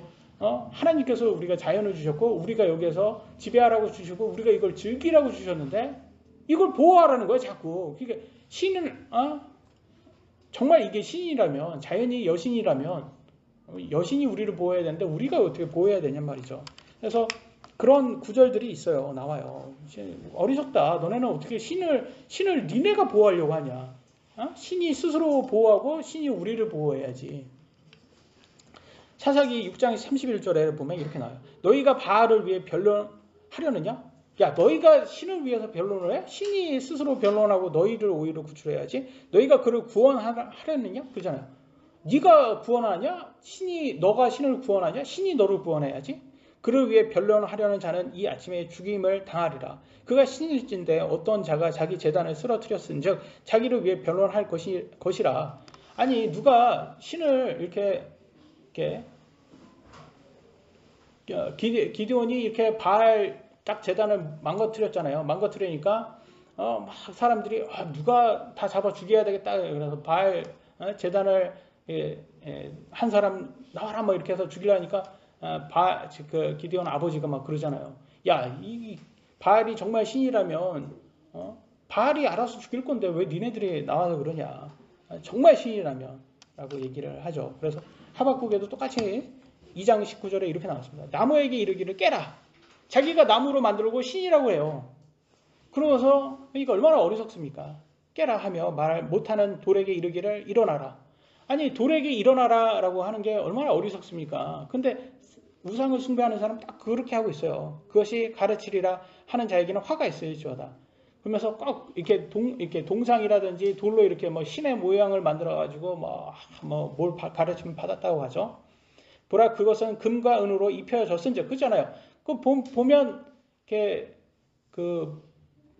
Speaker 1: 하나님께서 우리가 자연을 주셨고 우리가 여기에서 지배하라고 주시고 우리가 이걸 즐기라고 주셨는데 이걸 보호하라는 거예요. 자꾸. 그러니까 신은 정말 이게 신이라면, 자연이 여신이라면 여신이 우리를 보호해야 되는데 우리가 어떻게 보호해야 되냔 말이죠. 그래서 그런 구절들이 있어요. 나와요. 어리석다. 너네는 어떻게 신을 니네가 보호하려고 하냐. 신이 스스로 보호하고 신이 우리를 보호해야지. 차사기 6장 31절에 보면 이렇게 나와요. 너희가 바알을 위해 변론하려느냐? 야, 너희가 신을 위해서 변론을 해? 신이 스스로 변론하고 너희를 오히려 구출해야지. 너희가 그를 구원하려느냐? 그러잖아요. 네가 구원하냐? 너가 신을 구원하냐? 신이 너를 구원해야지. 그를 위해 변론하려는 자는 이 아침에 죽임을 당하리라. 그가 신일진데 어떤 자가 자기 제단을 쓰러뜨렸은즉 자기를 위해 변론할 것이라. 아니 누가 신을 이렇게 기드온이 이렇게 바알 딱 제단을 망가뜨렸잖아요. 망가뜨리니까 막 사람들이 누가 다 잡아 죽여야 되겠다. 그래서 바알 제단을 한 사람 나와라 뭐 이렇게 해서 죽이려니까 그 기드온 아버지가 막 그러잖아요. 야, 이 바알이 정말 신이라면 바알이 알아서 죽일 건데 왜 니네들이 나와서 그러냐. 정말 신이라면 라고 얘기를 하죠. 그래서 하박국에도 똑같이 2장 19절에 이렇게 나왔습니다. 나무에게 이르기를 깨라. 자기가 나무로 만들고 신이라고 해요. 그러면서 그러니까 얼마나 어리석습니까? 깨라 하며 말 못하는 돌에게 이르기를 일어나라. 아니 돌에게 일어나라 라고 하는 게 얼마나 어리석습니까? 근데 우상을 숭배하는 사람은 딱 그렇게 하고 있어요. 그것이 가르치리라 하는 자에게는 화가 있어야지어다. 그러면서 꼭 이렇게 동상이라든지 돌로 이렇게 뭐 신의 모양을 만들어 가지고 뭘 가르치면 받았다고 하죠. 보라 그것은 금과 은으로 입혀졌은즉 그잖아요. 그 보면 이렇게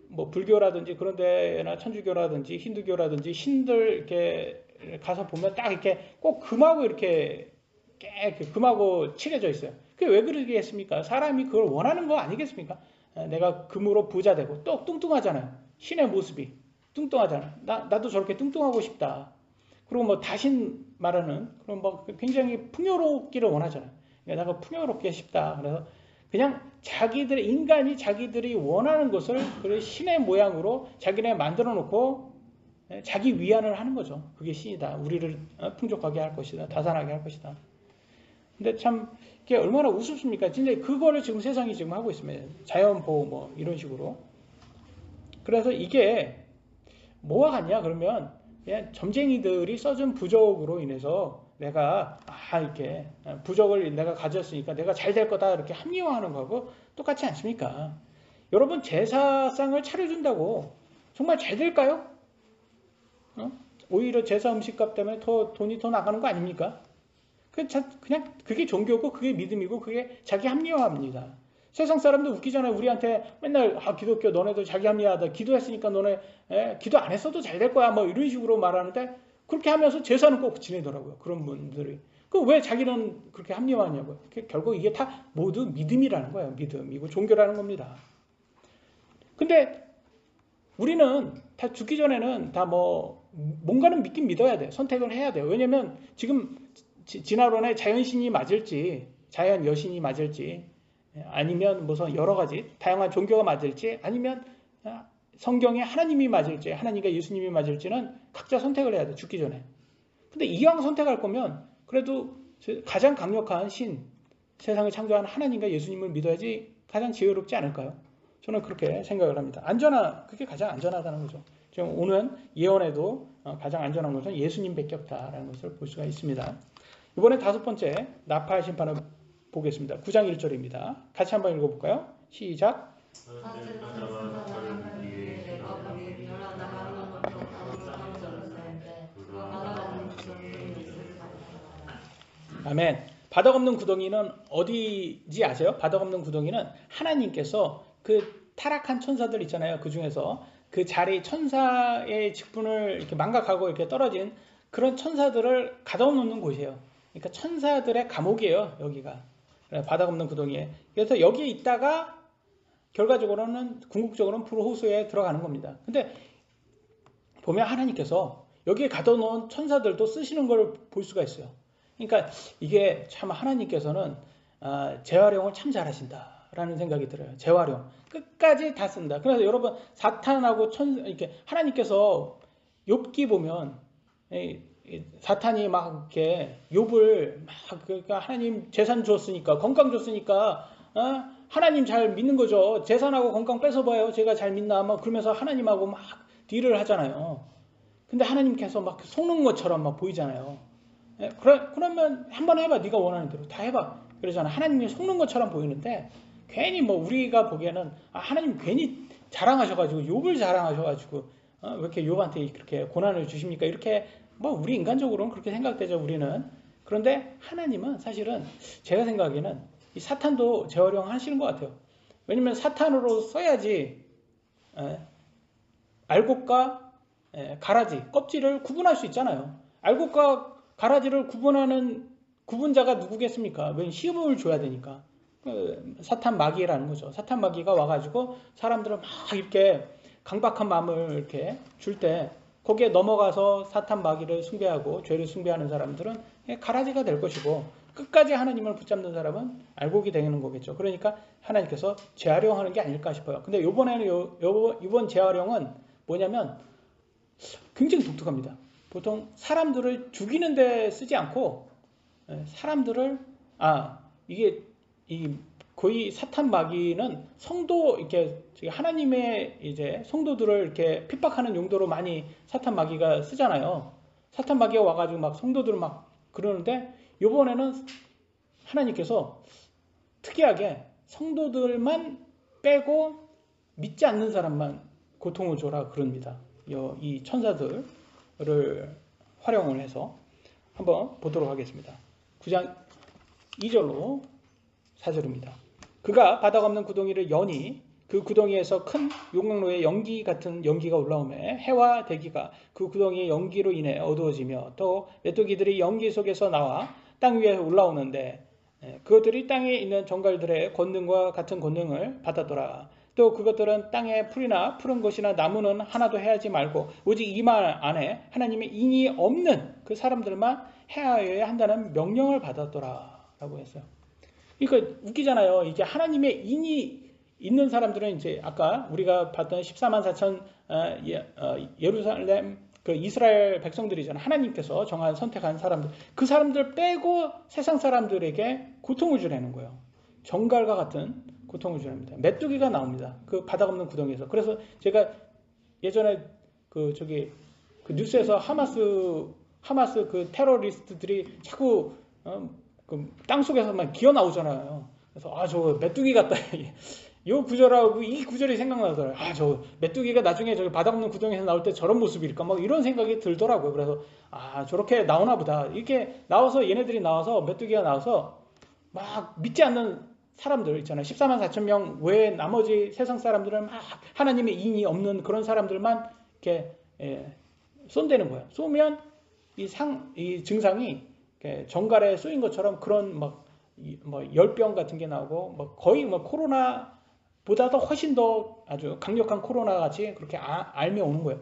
Speaker 1: 뭐 불교라든지 그런 데나 천주교라든지 힌두교라든지 신들 이렇게 가서 보면 딱 이렇게 꼭 금하고 이렇게 금하고 칠해져 있어요. 그게 왜 그러겠습니까? 사람이 그걸 원하는 거 아니겠습니까? 내가 금으로 부자 되고 또 뚱뚱하잖아요. 신의 모습이 뚱뚱하잖아요. 나도 저렇게 뚱뚱하고 싶다. 그리고 뭐 다신 말하는 그런 뭐 굉장히 풍요롭기를 원하잖아요. 내가 풍요롭게 싶다. 그래서 그냥 인간이 자기들이 원하는 것을 그 신의 모양으로 자기네 만들어 놓고 자기 위안을 하는 거죠. 그게 신이다. 우리를 풍족하게 할 것이다. 다산하게 할 것이다. 근데 참 이게 얼마나 우습습니까? 진짜 그거를 지금 세상이 지금 하고 있습니다. 자연보호 뭐 이런 식으로. 그래서 이게 뭐와 같냐? 그러면 그냥 점쟁이들이 써준 부적으로 인해서 내가 이렇게 부적을 내가 가졌으니까 내가 잘 될 거다 이렇게 합리화하는 거하고 똑같지 않습니까? 여러분 제사상을 차려준다고 정말 잘 될까요? 오히려 제사 음식값 때문에 돈이 더 나가는 거 아닙니까? 그냥 그게 종교고 그게 믿음이고 그게 자기 합리화입니다. 세상 사람도 웃기잖아요. 우리한테 맨날 기독교 너네들 자기 합리화하다. 기도했으니까 너네 기도 안 했어도 잘 될 거야. 뭐 이런 식으로 말하는데 그렇게 하면서 제사는 꼭 지내더라고요. 그런 분들이. 왜 자기는 그렇게 합리화하냐고요. 결국 이게 다 모두 믿음이라는 거예요. 믿음이고 종교라는 겁니다. 근데 우리는 다 죽기 전에는 다 뭔가는 믿긴 믿어야 돼요. 선택을 해야 돼요. 왜냐면 지금 진화론의 자연신이 맞을지 자연 여신이 맞을지 아니면 무슨 여러 가지 다양한 종교가 맞을지 아니면 성경에 하나님이 맞을지 하나님과 예수님이 맞을지는 각자 선택을 해야 돼. 죽기 전에. 근데 이왕 선택할 거면 그래도 가장 강력한 신 세상을 창조한 하나님과 예수님을 믿어야지 가장 지혜롭지 않을까요? 저는 그렇게 생각을 합니다. 그게 가장 안전하다는 거죠. 지금 오는 예언에도 가장 안전한 것은 예수님밖에 없다라는 것을 볼 수가 있습니다. 이번에 5번째 나팔 심판을 보겠습니다. 9장 1절입니다. 같이 한번 읽어볼까요? 시작. 아멘. 바닥 없는 구덩이는 어디지 아세요? 바닥 없는 구덩이는 하나님께서 그 타락한 천사들 있잖아요. 그 중에서 그 자리 천사의 직분을 이렇게 망각하고 이렇게 떨어진 그런 천사들을 가둬놓는 곳이에요. 그러니까 천사들의 감옥이에요. 여기가. 바닥 없는 구덩이에. 그래서 여기에 있다가 결과적으로는 궁극적으로는 불호수에 들어가는 겁니다. 근데 보면 하나님께서 여기에 가둬놓은 천사들도 쓰시는 걸 볼 수가 있어요. 그러니까 이게 참 하나님께서는 재활용을 참 잘하신다라는 생각이 들어요. 재활용 끝까지 다 쓴다. 그래서 여러분 사탄하고 이렇게 하나님께서 욥기 보면 사탄이 막 이렇게 욥을 막 그러니까 하나님 재산 줬으니까 건강 줬으니까 하나님 잘 믿는 거죠. 재산하고 건강 뺏어봐요. 제가 잘 믿나 막 그러면서 하나님하고 막 딜을 하잖아요. 근데 하나님께서 막 속는 것처럼 막 보이잖아요. 그러면 한번 해봐. 네가 원하는 대로 다 해봐. 그러잖아. 하나님이 속는 것처럼 보이는데 괜히 뭐 우리가 보기에는 하나님 괜히 자랑하셔가지고 욥을 자랑하셔가지고 왜 이렇게 욥한테 그렇게 고난을 주십니까? 이렇게 뭐 우리 인간적으로는 그렇게 생각되죠. 우리는. 그런데 하나님은 사실은 제가 생각하기에는 이 사탄도 재활용하시는 것 같아요. 왜냐면 사탄으로 써야지 알곡과 가라지, 껍질을 구분할 수 있잖아요. 알곡과 가라지를 구분하는 구분자가 누구겠습니까? 왜 시험을 줘야 되니까. 사탄 마귀라는 거죠. 사탄 마귀가 와가지고 사람들을 막 이렇게 강박한 마음을 이렇게 줄 때 거기에 넘어가서 사탄 마귀를 숭배하고 죄를 숭배하는 사람들은 가라지가 될 것이고 끝까지 하나님을 붙잡는 사람은 알곡이 되는 거겠죠. 그러니까 하나님께서 재활용하는 게 아닐까 싶어요. 근데 이번 재활용은 뭐냐면 굉장히 독특합니다. 보통 사람들을 죽이는 데 쓰지 않고 사람들을 이게 거의 사탄 마귀는 성도 이렇게 하나님의 이제 성도들을 이렇게 핍박하는 용도로 많이 사탄 마귀가 쓰잖아요. 사탄 마귀가 와가지고 막 성도들을 막 그러는데 이번에는 하나님께서 특이하게 성도들만 빼고 믿지 않는 사람만 고통을 줘라 그럽니다. 이 천사들을 활용을 해서 한번 보도록 하겠습니다. 9장 2절로 4절입니다. 그가 바닥 없는 구덩이를 여니 그 구덩이에서 큰 용광로의 연기 같은 연기가 올라오매 해와 대기가 그 구덩이의 연기로 인해 어두워지며 또 메뚜기들이 연기 속에서 나와 땅 위에 올라오는데 그것들이 땅에 있는 정갈들의 권능과 같은 권능을 받았더라. 또 그것들은 땅에 풀이나 푸른 것이나 나무는 하나도 해하지 말고 오직 이 말 안에 하나님의 인이 없는 그 사람들만 해하여야 한다는 명령을 받았더라 라고 했어요. 그러니까 웃기잖아요. 이게 하나님의 인이 있는 사람들은 이제 아까 우리가 봤던 14만 4천 예루살렘 그 이스라엘 백성들이잖아요. 하나님께서 정한 선택한 사람들. 그 사람들 빼고 세상 사람들에게 고통을 주라는 거예요. 정갈과 같은 고통을 주랍니다. 메뚜기가 나옵니다. 그 바닥 없는 구덩이에서. 그래서 제가 예전에 그 뉴스에서 하마스 그 테러리스트들이 자꾸 그 땅속에서만 기어 나오잖아요. 그래서 저 메뚜기 같다. 요 구절하고 이 구절이 생각나더라고요. 저 메뚜기가 나중에 저기 바닥 없는 구덩이에서 나올 때 저런 모습일까? 막 이런 생각이 들더라고요. 그래서 저렇게 나오나 보다. 이렇게 나와서 얘네들이 나와서 메뚜기가 나와서 막 믿지 않는 사람들 있잖아요. 14만 4천 명 외에 나머지 세상 사람들은 막 하나님의 인이 없는 그런 사람들만 이렇게 쏜다는 거예요. 쏘면 이 증상이 정갈에 쏘인 것처럼 그런 열병 같은 게 나오고 거의 코로나보다도 훨씬 더 아주 강력한 코로나 같이 그렇게 앓며 오는 거예요.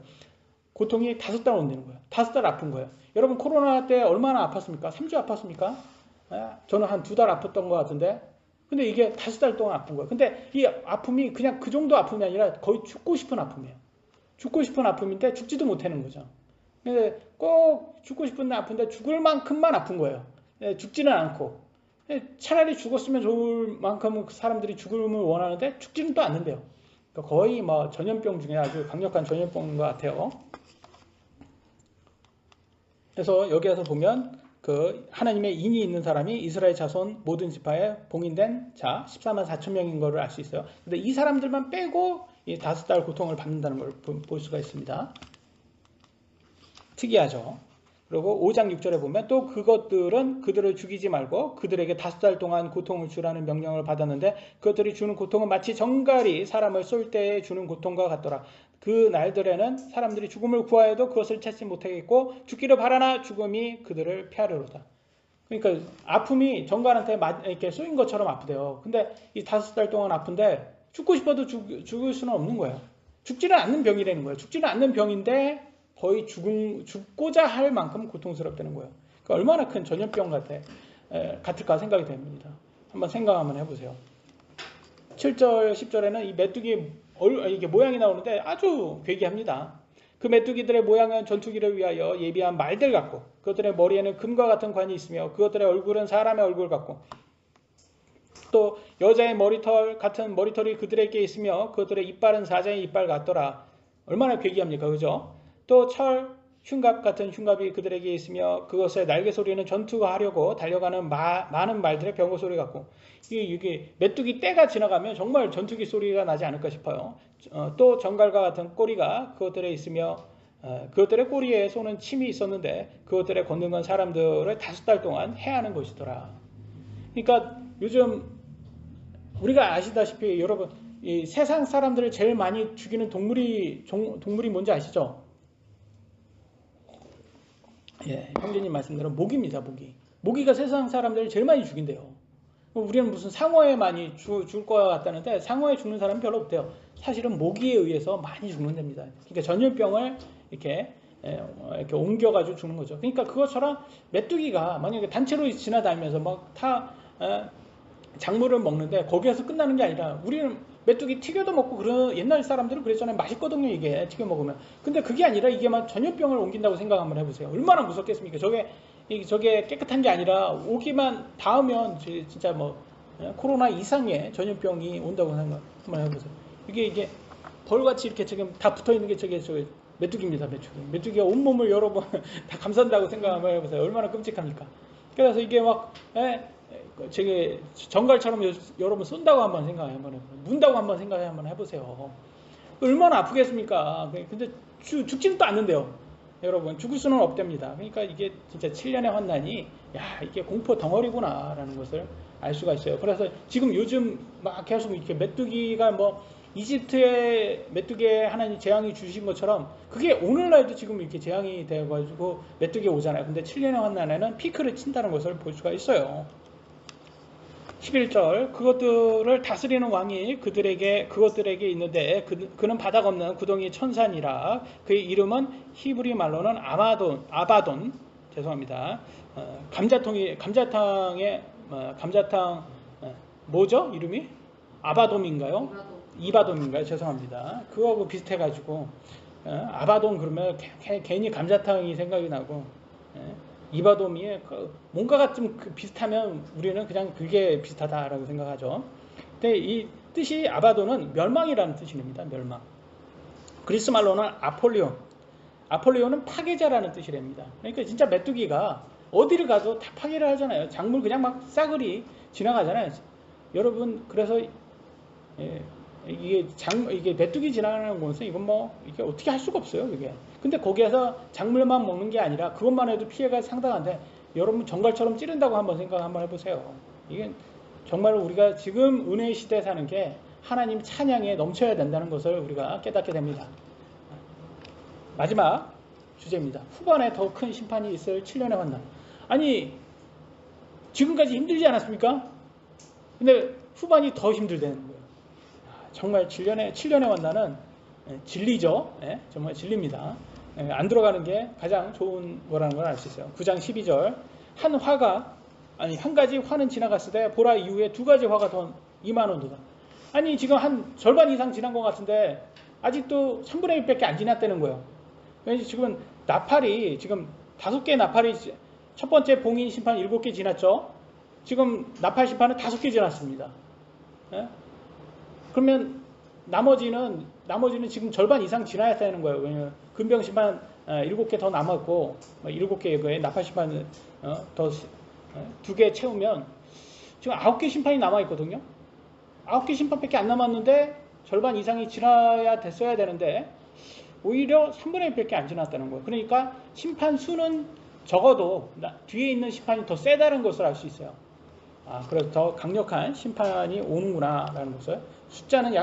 Speaker 1: 고통이 5달 온다는 거예요. 5달 아픈 거예요. 여러분 코로나 때 얼마나 아팠습니까? 3주 아팠습니까? 저는 한 2달 아팠던 것 같은데 근데 이게 5달 동안 아픈 거예요. 근데 이 아픔이 그냥 그 정도 아픔이 아니라 거의 죽고 싶은 아픔이에요. 죽고 싶은 아픔인데 죽지도 못하는 거죠. 근데 꼭 죽고 싶은 아픈데 죽을 만큼만 아픈 거예요. 죽지는 않고. 차라리 죽었으면 좋을 만큼 사람들이 죽음을 원하는데 죽지는 또 않는데요. 그러니까 거의 전염병 중에 아주 강력한 전염병인 것 같아요. 그래서 여기에서 보면 그 하나님의 인이 있는 사람이 이스라엘 자손 모든 지파에 봉인된 자 14만 4천 명인 것을 알 수 있어요. 근데 이 사람들만 빼고 이 5달 고통을 받는다는 걸 볼 수가 있습니다. 특이하죠. 그리고 5장 6절에 보면 또 그것들은 그들을 죽이지 말고 그들에게 5달 동안 고통을 주라는 명령을 받았는데 그것들이 주는 고통은 마치 정갈이 사람을 쏠 때에 주는 고통과 같더라. 그 날들에는 사람들이 죽음을 구하여도 그것을 찾지 못하겠고 죽기를 바라나 죽음이 그들을 피하려로다. 그러니까 아픔이 정갈한테 이렇게 쏘인 것처럼 아프대요. 근데 이 5달 동안 아픈데 죽고 싶어도 죽을 수는 없는 거예요. 죽지는 않는 병이라는 거예요. 죽지는 않는 병인데 거의 죽고자 할 만큼 고통스럽다는 거예요. 그러니까 얼마나 큰 전염병 같을까 생각이 됩니다. 한번 생각 한번 해보세요. 7절, 10절에는 이 메뚜기 이게 모양이 나오는데 아주 괴기합니다. 그 메뚜기들의 모양은 전투기를 위하여 예비한 말들 같고 그것들의 머리에는 금과 같은 관이 있으며 그것들의 얼굴은 사람의 얼굴 같고 또 여자의 머리털 같은 머리털이 그들에게 있으며 그것들의 이빨은 사자의 이빨 같더라. 얼마나 괴기합니까? 그죠? 또 흉갑 같은 흉갑이 그들에게 있으며 그것의 날개 소리는 전투하려고 달려가는 많은 말들의 병거 소리 같고 이게 메뚜기 떼가 지나가면 정말 전투기 소리가 나지 않을까 싶어요. 또 정갈과 같은 꼬리가 그것들에 있으며 그것들의 꼬리에 쏘는 침이 있었는데 그것들의 걷는 건 사람들을 5달 동안 해하는 것이더라. 그러니까 요즘 우리가 아시다시피 여러분 이 세상 사람들을 제일 많이 죽이는 동물이 뭔지 아시죠? 예, 형제님 말씀대로 모기입니다. 모기가 세상 사람들을 제일 많이 죽인대요. 우리는 무슨 상어에 많이 죽을 것 같다는데 상어에 죽는 사람은 별로 없대요. 사실은 모기에 의해서 많이 죽는답니다. 그러니까 전염병을 이렇게 옮겨가지고 죽는 거죠. 그러니까 그것처럼 메뚜기가 만약에 단체로 지나다니면서 막 작물을 먹는데 거기에서 끝나는 게 아니라 우리는 메뚜기 튀겨도 먹고 옛날 사람들은 그랬잖아요. 맛있거든요, 이게 튀겨 먹으면. 근데 그게 아니라 이게 막 전염병을 옮긴다고 생각 한번 해보세요. 얼마나 무섭겠습니까? 저게 깨끗한 게 아니라 오기만 닿으면 진짜 뭐 코로나 이상의 전염병이 온다고 생각 한번 해보세요. 이게 벌같이 이렇게 지금 다 붙어 있는 게 저게 메뚜기입니다. 메뚜기가 온몸을 여러 번 다 감싼다고 생각 한번 해보세요. 얼마나 끔찍합니까? 그래서 이게 막 저게 정갈처럼 여러분 쏜다고 한번 생각해 한번 해보세요. 문다고 한번 생각해 한번 해보세요. 얼마나 아프겠습니까? 근데 죽지는 또 않는데요. 여러분 죽을 수는 없답니다. 그러니까 이게 진짜 7년의 환난이 이게 공포 덩어리구나 라는 것을 알 수가 있어요. 그래서 지금 요즘 막 계속 이렇게 메뚜기가 뭐 이집트에 메뚜기에 하나님 재앙이 주신 것처럼 그게 오늘날도 지금 이렇게 재앙이 되어가지고 메뚜기 오잖아요. 근데 7년의 환난에는 피크를 친다는 것을 볼 수가 있어요. 11절 그것들을 다스리는 왕이 그것들에게 있는데 그는 바닥 없는 구덩이 천산이라 그의 이름은 히브리 말로는 아바돈 죄송합니다. 감자탕 뭐죠? 이름이? 아바돔인가요? 이바돔인가요? 죄송합니다. 그거하고 비슷해가지고 아바돔 그러면 괜히 감자탕이 생각이 나고 이바돔이 뭔가가 좀 비슷하면 우리는 그냥 그게 비슷하다라고 생각하죠. 근데 이 뜻이 아바돈은 멸망이라는 뜻입니다. 멸망. 그리스 말로는 아폴리온은 파괴자라는 뜻이랍니다. 그러니까 진짜 메뚜기가 어디를 가도 다 파괴를 하잖아요. 작물 그냥 막 싸그리 지나가잖아요. 여러분 그래서 이게 메뚜기 지나가는 것은 이건 뭐 이게 어떻게 할 수가 없어요. 이게. 근데 거기에서 작물만 먹는 게 아니라 그것만 해도 피해가 상당한데 여러분 정갈처럼 찌른다고 한번 생각 한번 해보세요. 이게 정말 우리가 지금 은혜의 시대에 사는 게 하나님 찬양에 넘쳐야 된다는 것을 우리가 깨닫게 됩니다. 마지막 주제입니다. 후반에 더 큰 심판이 있을 7년의 환난. 아니 지금까지 힘들지 않았습니까? 근데 후반이 더 힘들다는 거예요. 정말 7년의 환난은 진리죠. 정말 진리입니다. 안 들어가는 게 가장 좋은 거라는 걸 알 수 있어요. 9장 12절 한 가지 화는 지나갔을 때 보라 이후에 2가지 화가 더 임하노도다. 아니 지금 한 절반 이상 지난 것 같은데 아직도 3분의 1밖에 안 지났다는 거예요. 지금 나팔이 지금 5개의 나팔이 첫 번째 봉인 심판 7개 지났죠. 지금 나팔 심판은 5개 지났습니다. 그러면 나머지는 지금 절반 이상 지나야 되는 거예요. 왜냐면 금병 심판 7개 더 남았고 7개의 나팔 심판 더 2개 채우면 지금 9개 심판이 남아 있거든요. 9개 심판밖에 안 남았는데 절반 이상이 지나야 됐어야 되는데 오히려 3분의 1밖에 안 지났다는 거예요. 그러니까 심판 수는 적어도 뒤에 있는 심판이 더 세다는 것을 알 수 있어요. 그래서 더 강력한 심판이 오는구나라는 것을, 숫자는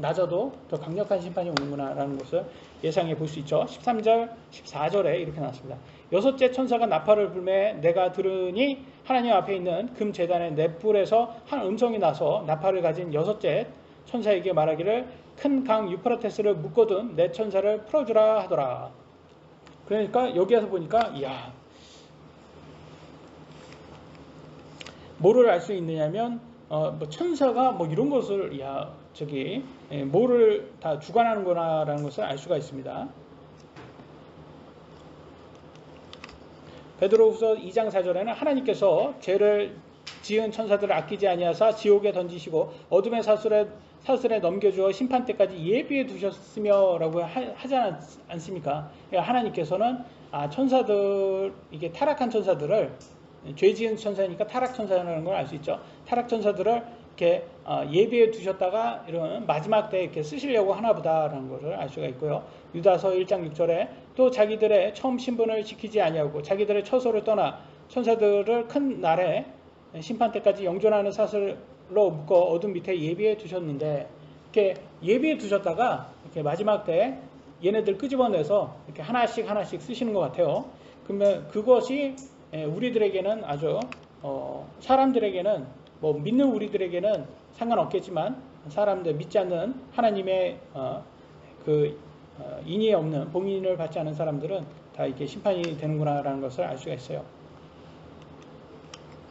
Speaker 1: 낮아도 더 강력한 심판이 오는구나라는 것을 예상해 볼 수 있죠. 13절, 14절에 이렇게 나왔습니다. 여섯째 천사가 나팔을 불매 내가 들으니 하나님 앞에 있는 금 제단의 넷불에서 한 음성이 나서 나팔을 가진 여섯째 천사에게 말하기를 큰 강 유프라테스를 묶어둔 내 천사를 풀어주라 하더라. 그러니까 여기에서 보니까 뭐를 알 수 있느냐면 뭐 천사가 뭐 이런 것을 뭐를 다 주관하는구나라는 것을 알 수가 있습니다. 베드로후서 2장 4절에는 하나님께서 죄를 지은 천사들을 아끼지 아니하사 지옥에 던지시고 어둠의 사슬에 넘겨주어 심판 때까지 예비해 두셨으며 라고 하지 않습니까? 그러니까 하나님께서는 천사들, 이게 타락한 천사들을, 죄 지은 천사니까 타락 천사라는 걸 알 수 있죠. 타락 천사들을 이렇게 예비해 두셨다가 이런 마지막 때 이렇게 쓰시려고 하나 보다라는 것을 알 수가 있고요. 유다서 1장 6절에 또 자기들의 처음 신분을 지키지 아니하고 자기들의 처소를 떠나 천사들을 큰 날에 심판 때까지 영존하는 사슬로 묶어 어둠 밑에 예비해 두셨는데, 이렇게 예비해 두셨다가 이렇게 마지막 때 얘네들 끄집어내서 이렇게 하나씩 쓰시는 것 같아요. 그러면 그것이 우리들에게는 아주 사람들에게는, 뭐 믿는 우리들에게는 상관없겠지만 사람들 믿지 않는 하나님의 인의에 없는 봉인을 받지 않은 사람들은 다 이렇게 심판이 되는구나라는 것을 알 수가 있어요.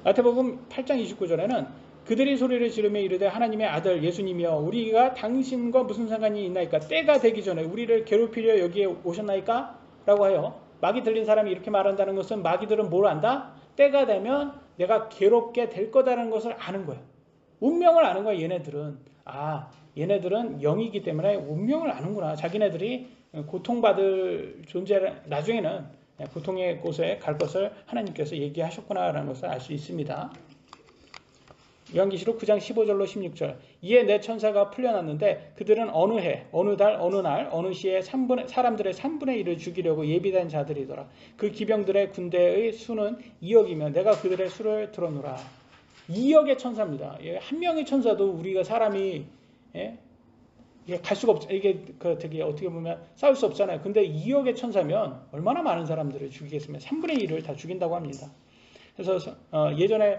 Speaker 1: 마태복음 8장 29절에는 그들이 소리를 지르며 이르되 하나님의 아들 예수님이여 우리가 당신과 무슨 상관이 있나이까? 때가 되기 전에 우리를 괴롭히려 여기에 오셨나이까? 라고 해요. 마귀 들린 사람이 이렇게 말한다는 것은 마귀들은 뭘 안다? 때가 되면 내가 괴롭게 될 거다라는 것을 아는 거예요. 운명을 아는 거야. 얘네들은 얘네들은 영이기 때문에 운명을 아는구나. 자기네들이 고통받을 나중에는 고통의 곳에 갈 것을 하나님께서 얘기하셨구나라는 것을 알 수 있습니다. 요한계시록 9장 15절로 16절 이에 내 천사가 풀려났는데 그들은 어느 해, 어느 달, 어느 날, 어느 시에 사람들의 3분의 1을 죽이려고 예비된 자들이더라. 그 기병들의 군대의 수는 2억이며 내가 그들의 수를 들어노라. 2억의 천사입니다. 한 명의 천사도 우리가 사람이 이게 갈 수가 없죠. 이게 되게 어떻게 보면 싸울 수 없잖아요. 근데 2억의 천사면 얼마나 많은 사람들을 죽이겠습니까? 3분의 1을 다 죽인다고 합니다. 그래서 예전에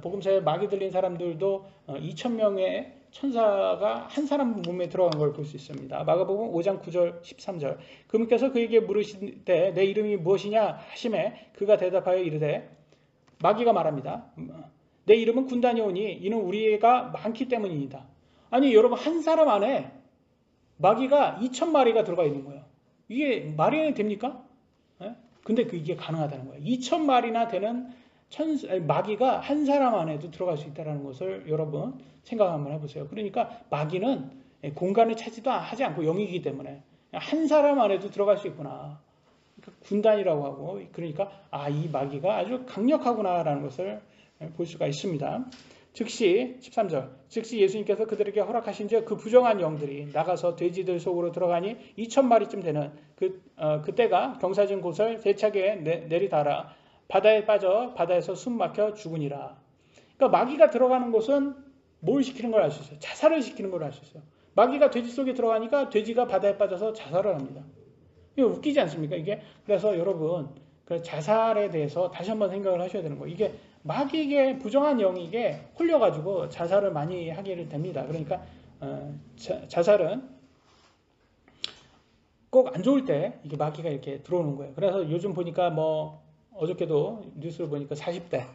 Speaker 1: 복음서에 마귀 들린 사람들도 2,000명의 천사가 한 사람 몸에 들어간 걸 볼 수 있습니다. 마가복음 5장 9절 13절 그분께서 그에게 물으시되 내 이름이 무엇이냐 하시매 그가 대답하여 이르되 마귀가 말합니다. 내 이름은 군단이오니 이는 우리가 많기 때문이다. 아니 여러분 한 사람 안에 마귀가 2,000마리가 들어가 있는 거예요. 이게 말이 됩니까? 근데 이게 가능하다는 거예요. 2,000마리나 되는 마귀가 한 사람 안에도 들어갈 수 있다는 것을 여러분 생각 한번 해보세요. 그러니까 마귀는 공간을 차지도 하지 않고 영이기 때문에 한 사람 안에도 들어갈 수 있구나. 그러니까 군단이라고 하고 그러니까 이 마귀가 아주 강력하구나라는 것을 볼 수가 있습니다. 즉시 13절 즉시 예수님께서 그들에게 허락하신즉 그 부정한 영들이 나가서 돼지들 속으로 들어가니 2,000마리쯤 되는 그때가 경사진 곳을 세차게 내리달아 바다에 빠져 바다에서 숨 막혀 죽으니라. 그러니까 마귀가 들어가는 곳은 뭘 시키는 걸 알 수 있어요. 자살을 시키는 걸 알 수 있어요. 마귀가 돼지 속에 들어가니까 돼지가 바다에 빠져서 자살을 합니다. 이거 웃기지 않습니까? 이게 그래서 여러분 자살에 대해서 다시 한번 생각을 하셔야 되는 거예요. 이게 마귀에게 부정한 영이 이게 홀려가지고 자살을 많이 하게 됩니다. 그러니까 자살은 꼭 안 좋을 때 이게 마귀가 이렇게 들어오는 거예요. 그래서 요즘 보니까 어저께도 뉴스를 보니까 40대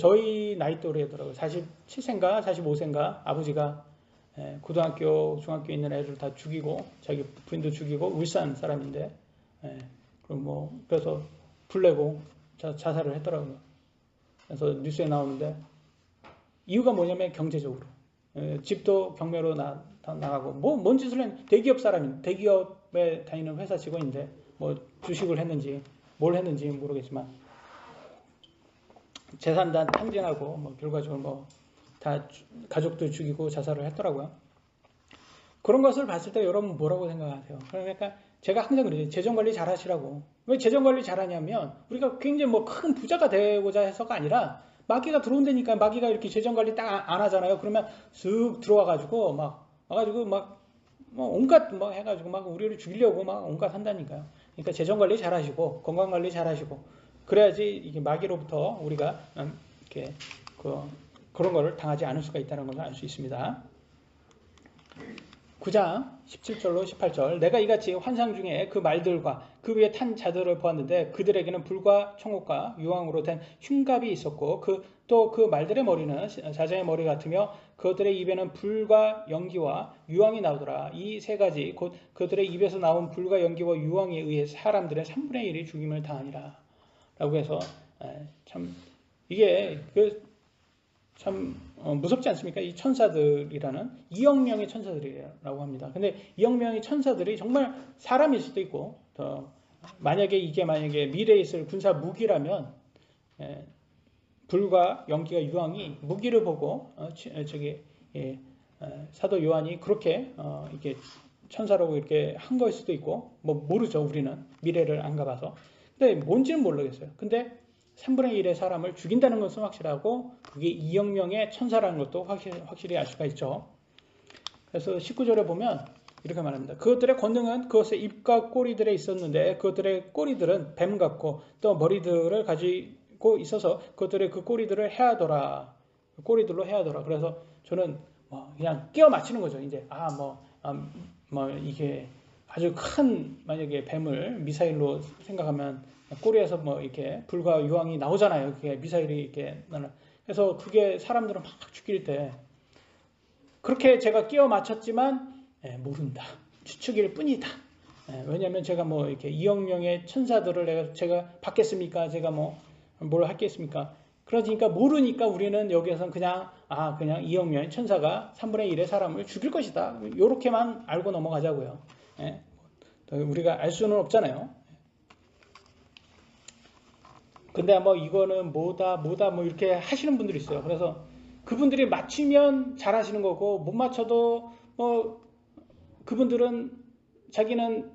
Speaker 1: 저희 나이 또래더라고요. 47세인가 45세인가 아버지가 고등학교 중학교 있는 애들 다 죽이고 자기 부인도 죽이고 울산 사람인데 그래서 불 내고 자살을 했더라고요. 그래서 뉴스에 나오는데 이유가 뭐냐면 경제적으로 집도 경매로 나가고 뭔 짓을 했는지 대기업 사람인데 대기업에 다니는 회사 직원인데 주식을 했는지 뭘 했는지 모르겠지만 재산 다 탕진하고 결과적으로 다 가족들 죽이고 자살을 했더라고요. 그런 것을 봤을 때 여러분 뭐라고 생각하세요? 그러니까 제가 항상 그래요. 재정관리 잘 하시라고. 왜 재정관리 잘 하냐면 우리가 굉장히 큰 부자가 되고자 해서가 아니라 마귀가 들어온다니까. 마귀가 이렇게 재정관리 딱 안 하잖아요. 그러면 쓱 들어와가지고 막 와가지고 막 온갖 뭐 해가지고 막 우리를 죽이려고 막 온갖 한다니까요. 그러니까 재정관리 잘하시고 건강관리 잘하시고 그래야지 이게 마귀로부터 우리가 이렇게 그런 거를 당하지 않을 수가 있다는 것을 알 수 있습니다. 9장 17절로 18절 내가 이같이 환상 중에 그 말들과 그 위에 탄 자들을 보았는데 그들에게는 불과 청옥과 유황으로 된 흉갑이 있었고 또 그 말들의 머리는 사자의 머리 같으며 그들의 입에는 불과 연기와 유황이 나오더라. 이 세 가지 곧 그들의 입에서 나온 불과 연기와 유황에 의해 사람들의 3분의 1이 죽임을 당하니라 라고 해서 참 이게 참 무섭지 않습니까? 이 천사들이라는 2억 명의 천사들이라고 합니다. 근데 2억 명의 천사들이 정말 사람일 수도 있고 만약에 이게 미래에 있을 군사 무기라면 불과 연기가 유황이 무기를 보고 사도 요한이 그렇게 이게 천사라고 이렇게 한 거일 수도 있고 뭐 모르죠. 우리는 미래를 안 가봐서. 근데 뭔지는 모르겠어요. 근데 3분의 1의 사람을 죽인다는 것은 확실하고 그게 2억 명의 천사라는 것도 확실히 알 수가 있죠. 그래서 19절에 보면 이렇게 말합니다. 그것들의 권능은 그것의 입과 꼬리들에 있었는데 그것들의 꼬리들은 뱀 같고 또 머리들을 가지고 있어서 그것들의 그 꼬리들을 해하더라. 꼬리들로 해하더라. 그래서 저는 그냥 끼워 맞히는 거죠. 이제 이게 아주 큰 만약에 뱀을 미사일로 생각하면 꼬리에서 이렇게 불과 유황이 나오잖아요. 그게 미사일이 이렇게 그래서 그게 사람들은 막 죽일 때 그렇게 제가 끼워 맞췄지만 모른다. 추측일 뿐이다. 왜냐하면 제가 이렇게 2억 명의 천사들을 제가 받겠습니까? 제가 뭘 하겠습니까? 그러니까 모르니까 우리는 여기에서는 그냥 2억 명의 천사가 3분의 1의 사람을 죽일 것이다. 이렇게만 알고 넘어가자고요. 우리가 알 수는 없잖아요. 근데 이거는 뭐다 이렇게 하시는 분들이 있어요. 그래서 그분들이 맞추면 잘하시는 거고 못 맞춰도 그분들은 자기는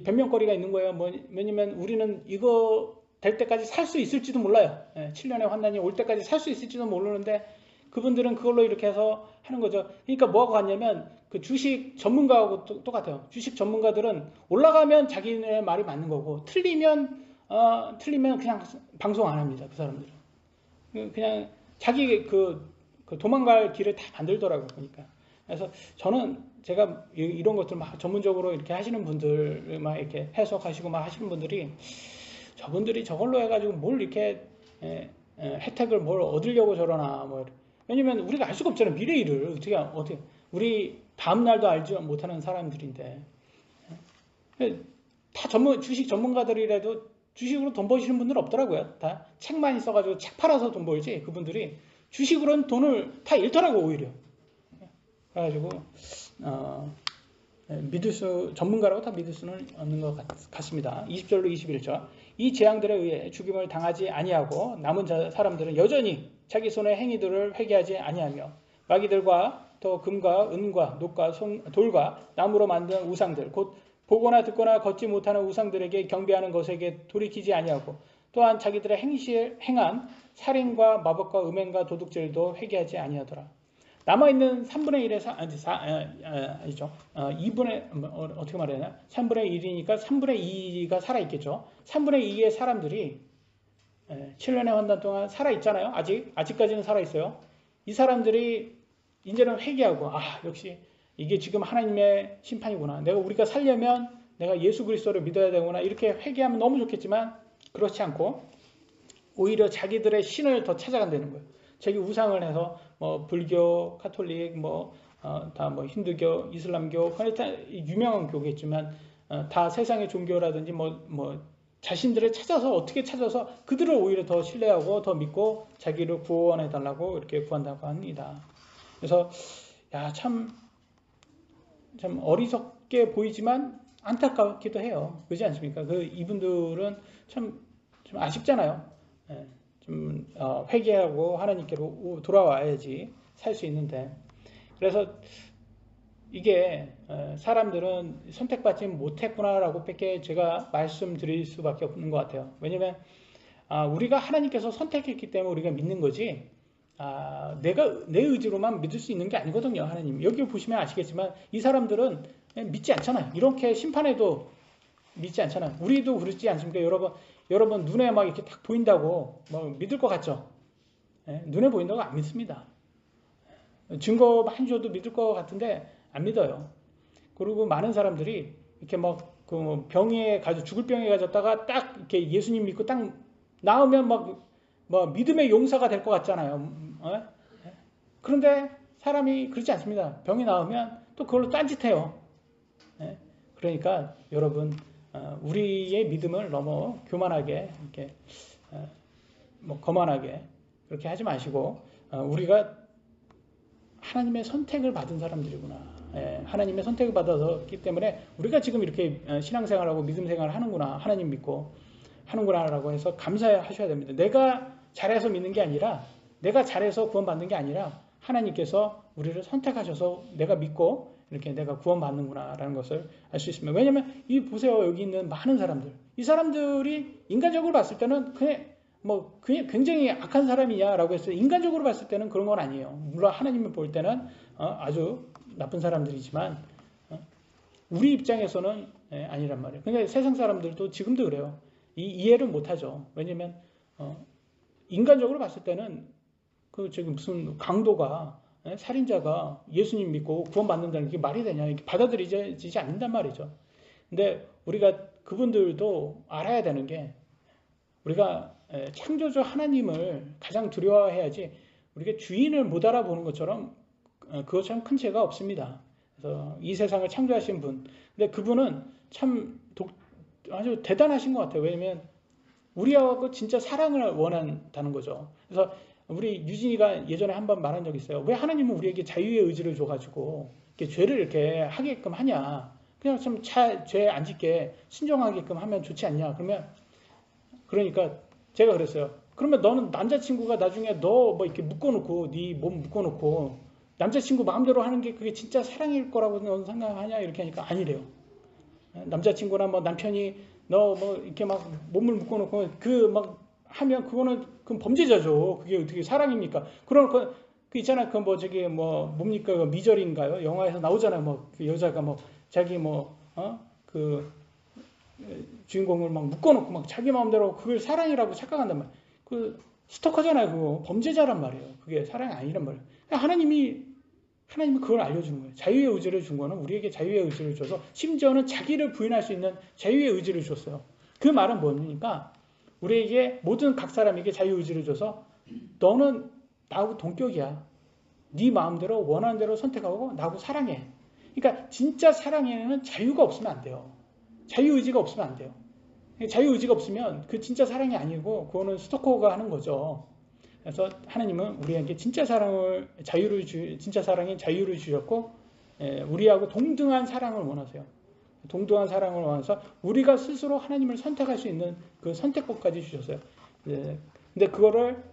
Speaker 1: 변명거리가 있는 거예요. 왜냐면 우리는 이거 될 때까지 살 수 있을지도 몰라요. 7년의 환난이 올 때까지 살 수 있을지도 모르는데 그분들은 그걸로 이렇게 해서 하는 거죠. 그러니까 뭐하고 같냐면 그 주식 전문가하고 똑같아요. 주식 전문가들은 올라가면 자기네 말이 맞는 거고 틀리면 그냥 방송 안 합니다. 그 사람들은 그냥 자기 그 도망갈 길을 다 만들더라고요. 그러니까 그래서 저는 제가 이런 것들 막 전문적으로 이렇게 하시는 분들 막 이렇게 해석하시고 막 하시는 분들이 저분들이 저걸로 해가지고 뭘 이렇게 혜택을 뭘 얻으려고 저러나 왜냐면 우리가 알 수가 없잖아요. 미래 일을 어떻게 우리 다음 날도 알지 못하는 사람들인데 다 주식 전문가들이라도 주식으로 돈 버시는 분들 없더라고요. 다 책만 있어가지고 책 팔아서 돈 벌지 그분들이 주식으로는 돈을 다 잃더라고 오히려. 그래가지고 전문가라고 다 믿을 수는 없는 것 같습니다. 20절로 21절 이 재앙들에 의해 죽임을 당하지 아니하고 남은 사람들은 여전히 자기 손의 행위들을 회개하지 아니하며 마귀들과 또 금과 은과 녹과 돌과 나무로 만든 우상들 곧 보거나 듣거나 걷지 못하는 우상들에게 경배하는 것에게 돌이키지 아니하고 또한 자기들의 행한 살인과 마법과 음행과 도둑질도 회개하지 아니하더라. 남아있는 3분의 1의 아니죠. 2분의 어떻게 말해야 되나? 3분의 1이니까 3분의 2가 살아있겠죠. 3분의 2의 사람들이 7년의 환난 동안 살아있잖아요. 아직까지는 살아있어요. 이 사람들이 이제는 회개하고 역시 이게 지금 하나님의 심판이구나. 우리가 살려면 내가 예수 그리스도를 믿어야 되구나. 이렇게 회개하면 너무 좋겠지만 그렇지 않고 오히려 자기들의 신을 더 찾아간다는 거예요. 자기 우상을 해서 불교, 카톨릭, 다 힌두교, 이슬람교, 다 유명한 교겠지만 다 세상의 종교라든지 자신들을 어떻게 찾아서 그들을 오히려 더 신뢰하고 더 믿고 자기를 구원해 달라고 이렇게 구한다고 합니다. 그래서 참 어리석게 보이지만 안타깝기도 해요. 그렇지 않습니까? 이분들은 좀 아쉽잖아요. 좀 회개하고 하나님께로 돌아와야지 살 수 있는데 그래서 이게 사람들은 선택받지 못했구나라고 밖에 제가 말씀드릴 수밖에 없는 것 같아요. 왜냐면 우리가 하나님께서 선택했기 때문에 우리가 믿는 거지, 내가 내 의지로만 믿을 수 있는 게 아니거든요. 하나님. 여기 보시면 아시겠지만 이 사람들은 믿지 않잖아요. 이렇게 심판해도 믿지 않잖아요. 우리도 그렇지 않습니까? 여러분 눈에 막 이렇게 딱 보인다고 뭐 믿을 것 같죠? 눈에 보인다고 안 믿습니다. 증거 많이 줘도 믿을 것 같은데 안 믿어요. 그리고 많은 사람들이 이렇게 막 그 병에 죽을 병에 가졌다가 딱 이렇게 예수님 믿고 딱 나오면 뭐 믿음의 용사가 될 것 같잖아요. 그런데 사람이 그렇지 않습니다. 병이 나오면 또 그걸로 딴짓해요. 그러니까 여러분, 우리의 믿음을 너무 교만하게 이렇게 거만하게 그렇게 하지 마시고, 우리가 하나님의 선택을 받은 사람들이구나. 하나님의 선택을 받았기 때문에 우리가 지금 이렇게 신앙생활하고 믿음생활을 하는구나, 하나님 믿고 하는구나라고 해서 감사하셔야 됩니다. 내가 잘해서 믿는 게 아니라, 내가 잘해서 구원받는 게 아니라 하나님께서 우리를 선택하셔서 내가 믿고 이렇게 내가 구원받는구나라는 것을 알 수 있습니다. 왜냐하면 보세요. 여기 있는 많은 사람들, 이 사람들이 인간적으로 봤을 때는 그냥 굉장히 악한 사람이냐라고 해서 인간적으로 봤을 때는 그런 건 아니에요. 물론 하나님을 볼 때는 아주 나쁜 사람들이지만 우리 입장에서는 아니란 말이에요. 그러니까 세상 사람들도 지금도 그래요. 이해를 못하죠. 왜냐하면 인간적으로 봤을 때는 지금 무슨 강도가, 살인자가 예수님 믿고 구원받는다는 게 말이 되냐, 이렇게 받아들이지 않는단 말이죠. 근데 우리가 그분들도 알아야 되는 게, 우리가 창조주 하나님을 가장 두려워해야지, 우리가 주인을 못 알아보는 것처럼 그것처럼 큰 죄가 없습니다. 그래서 이 세상을 창조하신 분, 근데 그분은 참 아주 대단하신 것 같아요. 왜냐면 우리하고 진짜 사랑을 원한다는 거죠. 그래서 우리 유진이가 예전에 한번 말한 적이 있어요. 왜 하나님은 우리에게 자유의 의지를 줘가지고 이렇게 죄를 이렇게 하게끔 하냐? 그냥 좀 죄 안 짓게 신정하게끔 하면 좋지 않냐? 그러니까 제가 그랬어요. 그러면 너는 남자친구가 나중에 너 뭐 이렇게 묶어놓고, 네 몸 묶어놓고 남자친구 마음대로 하는 게 그게 진짜 사랑일 거라고 너는 생각하냐? 이렇게 하니까 아니래요. 남자친구나 뭐 남편이 너 뭐 이렇게 막 몸을 묶어놓고 하면 그건 범죄자죠. 그게 어떻게 사랑입니까? 그러니까 그 있잖아, 뭡니까, 미절인가요? 영화에서 나오잖아요. 그 여자가 자기 주인공을 묶어놓고 자기 마음대로 그걸 사랑이라고 착각한단 말이에요. 스토커잖아요. 그거 범죄자란 말이에요. 그게 사랑이 아니란 말이에요. 하나님이 그걸 알려주는 거예요. 자유의 의지를 준 거는 우리에게 자유의 의지를 줘서, 심지어는 자기를 부인할 수 있는 자유의 의지를 줬어요. 그 말은 뭡니까? 우리에게 모든 각 사람에게 자유의 의지를 줘서 너는 나하고 동격이야. 네 마음대로 원하는 대로 선택하고 나하고 사랑해. 그러니까 진짜 사랑에는 자유가 없으면 안 돼요. 자유의지가 없으면 안 돼요. 자유의지가 없으면 그 진짜 사랑이 아니고 그거는 스토커가 하는 거죠. 그래서 하나님은 우리에게 진짜 사랑인 자유를 주셨고, 우리하고 동등한 사랑을 원하세요. 동등한 사랑을 원해서 우리가 스스로 하나님을 선택할 수 있는 그 선택권까지 주셨어요. 근데 그거를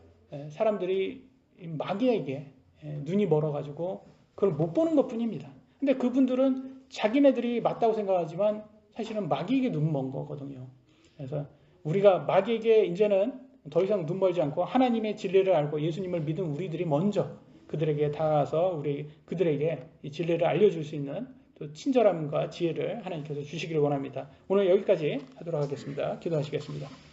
Speaker 1: 사람들이 마귀에게 눈이 멀어가지고 그걸 못 보는 것 뿐입니다. 근데 그분들은 자기네들이 맞다고 생각하지만 사실은 마귀에게 눈 먼 거거든요. 그래서 우리가 마귀에게 이제는 더 이상 눈 멀지 않고 하나님의 진리를 알고 예수님을 믿은 우리들이 먼저 그들에게 다가가서 그들에게 이 진리를 알려줄 수 있는 또 친절함과 지혜를 하나님께서 주시기를 원합니다. 오늘 여기까지 하도록 하겠습니다. 기도하시겠습니다.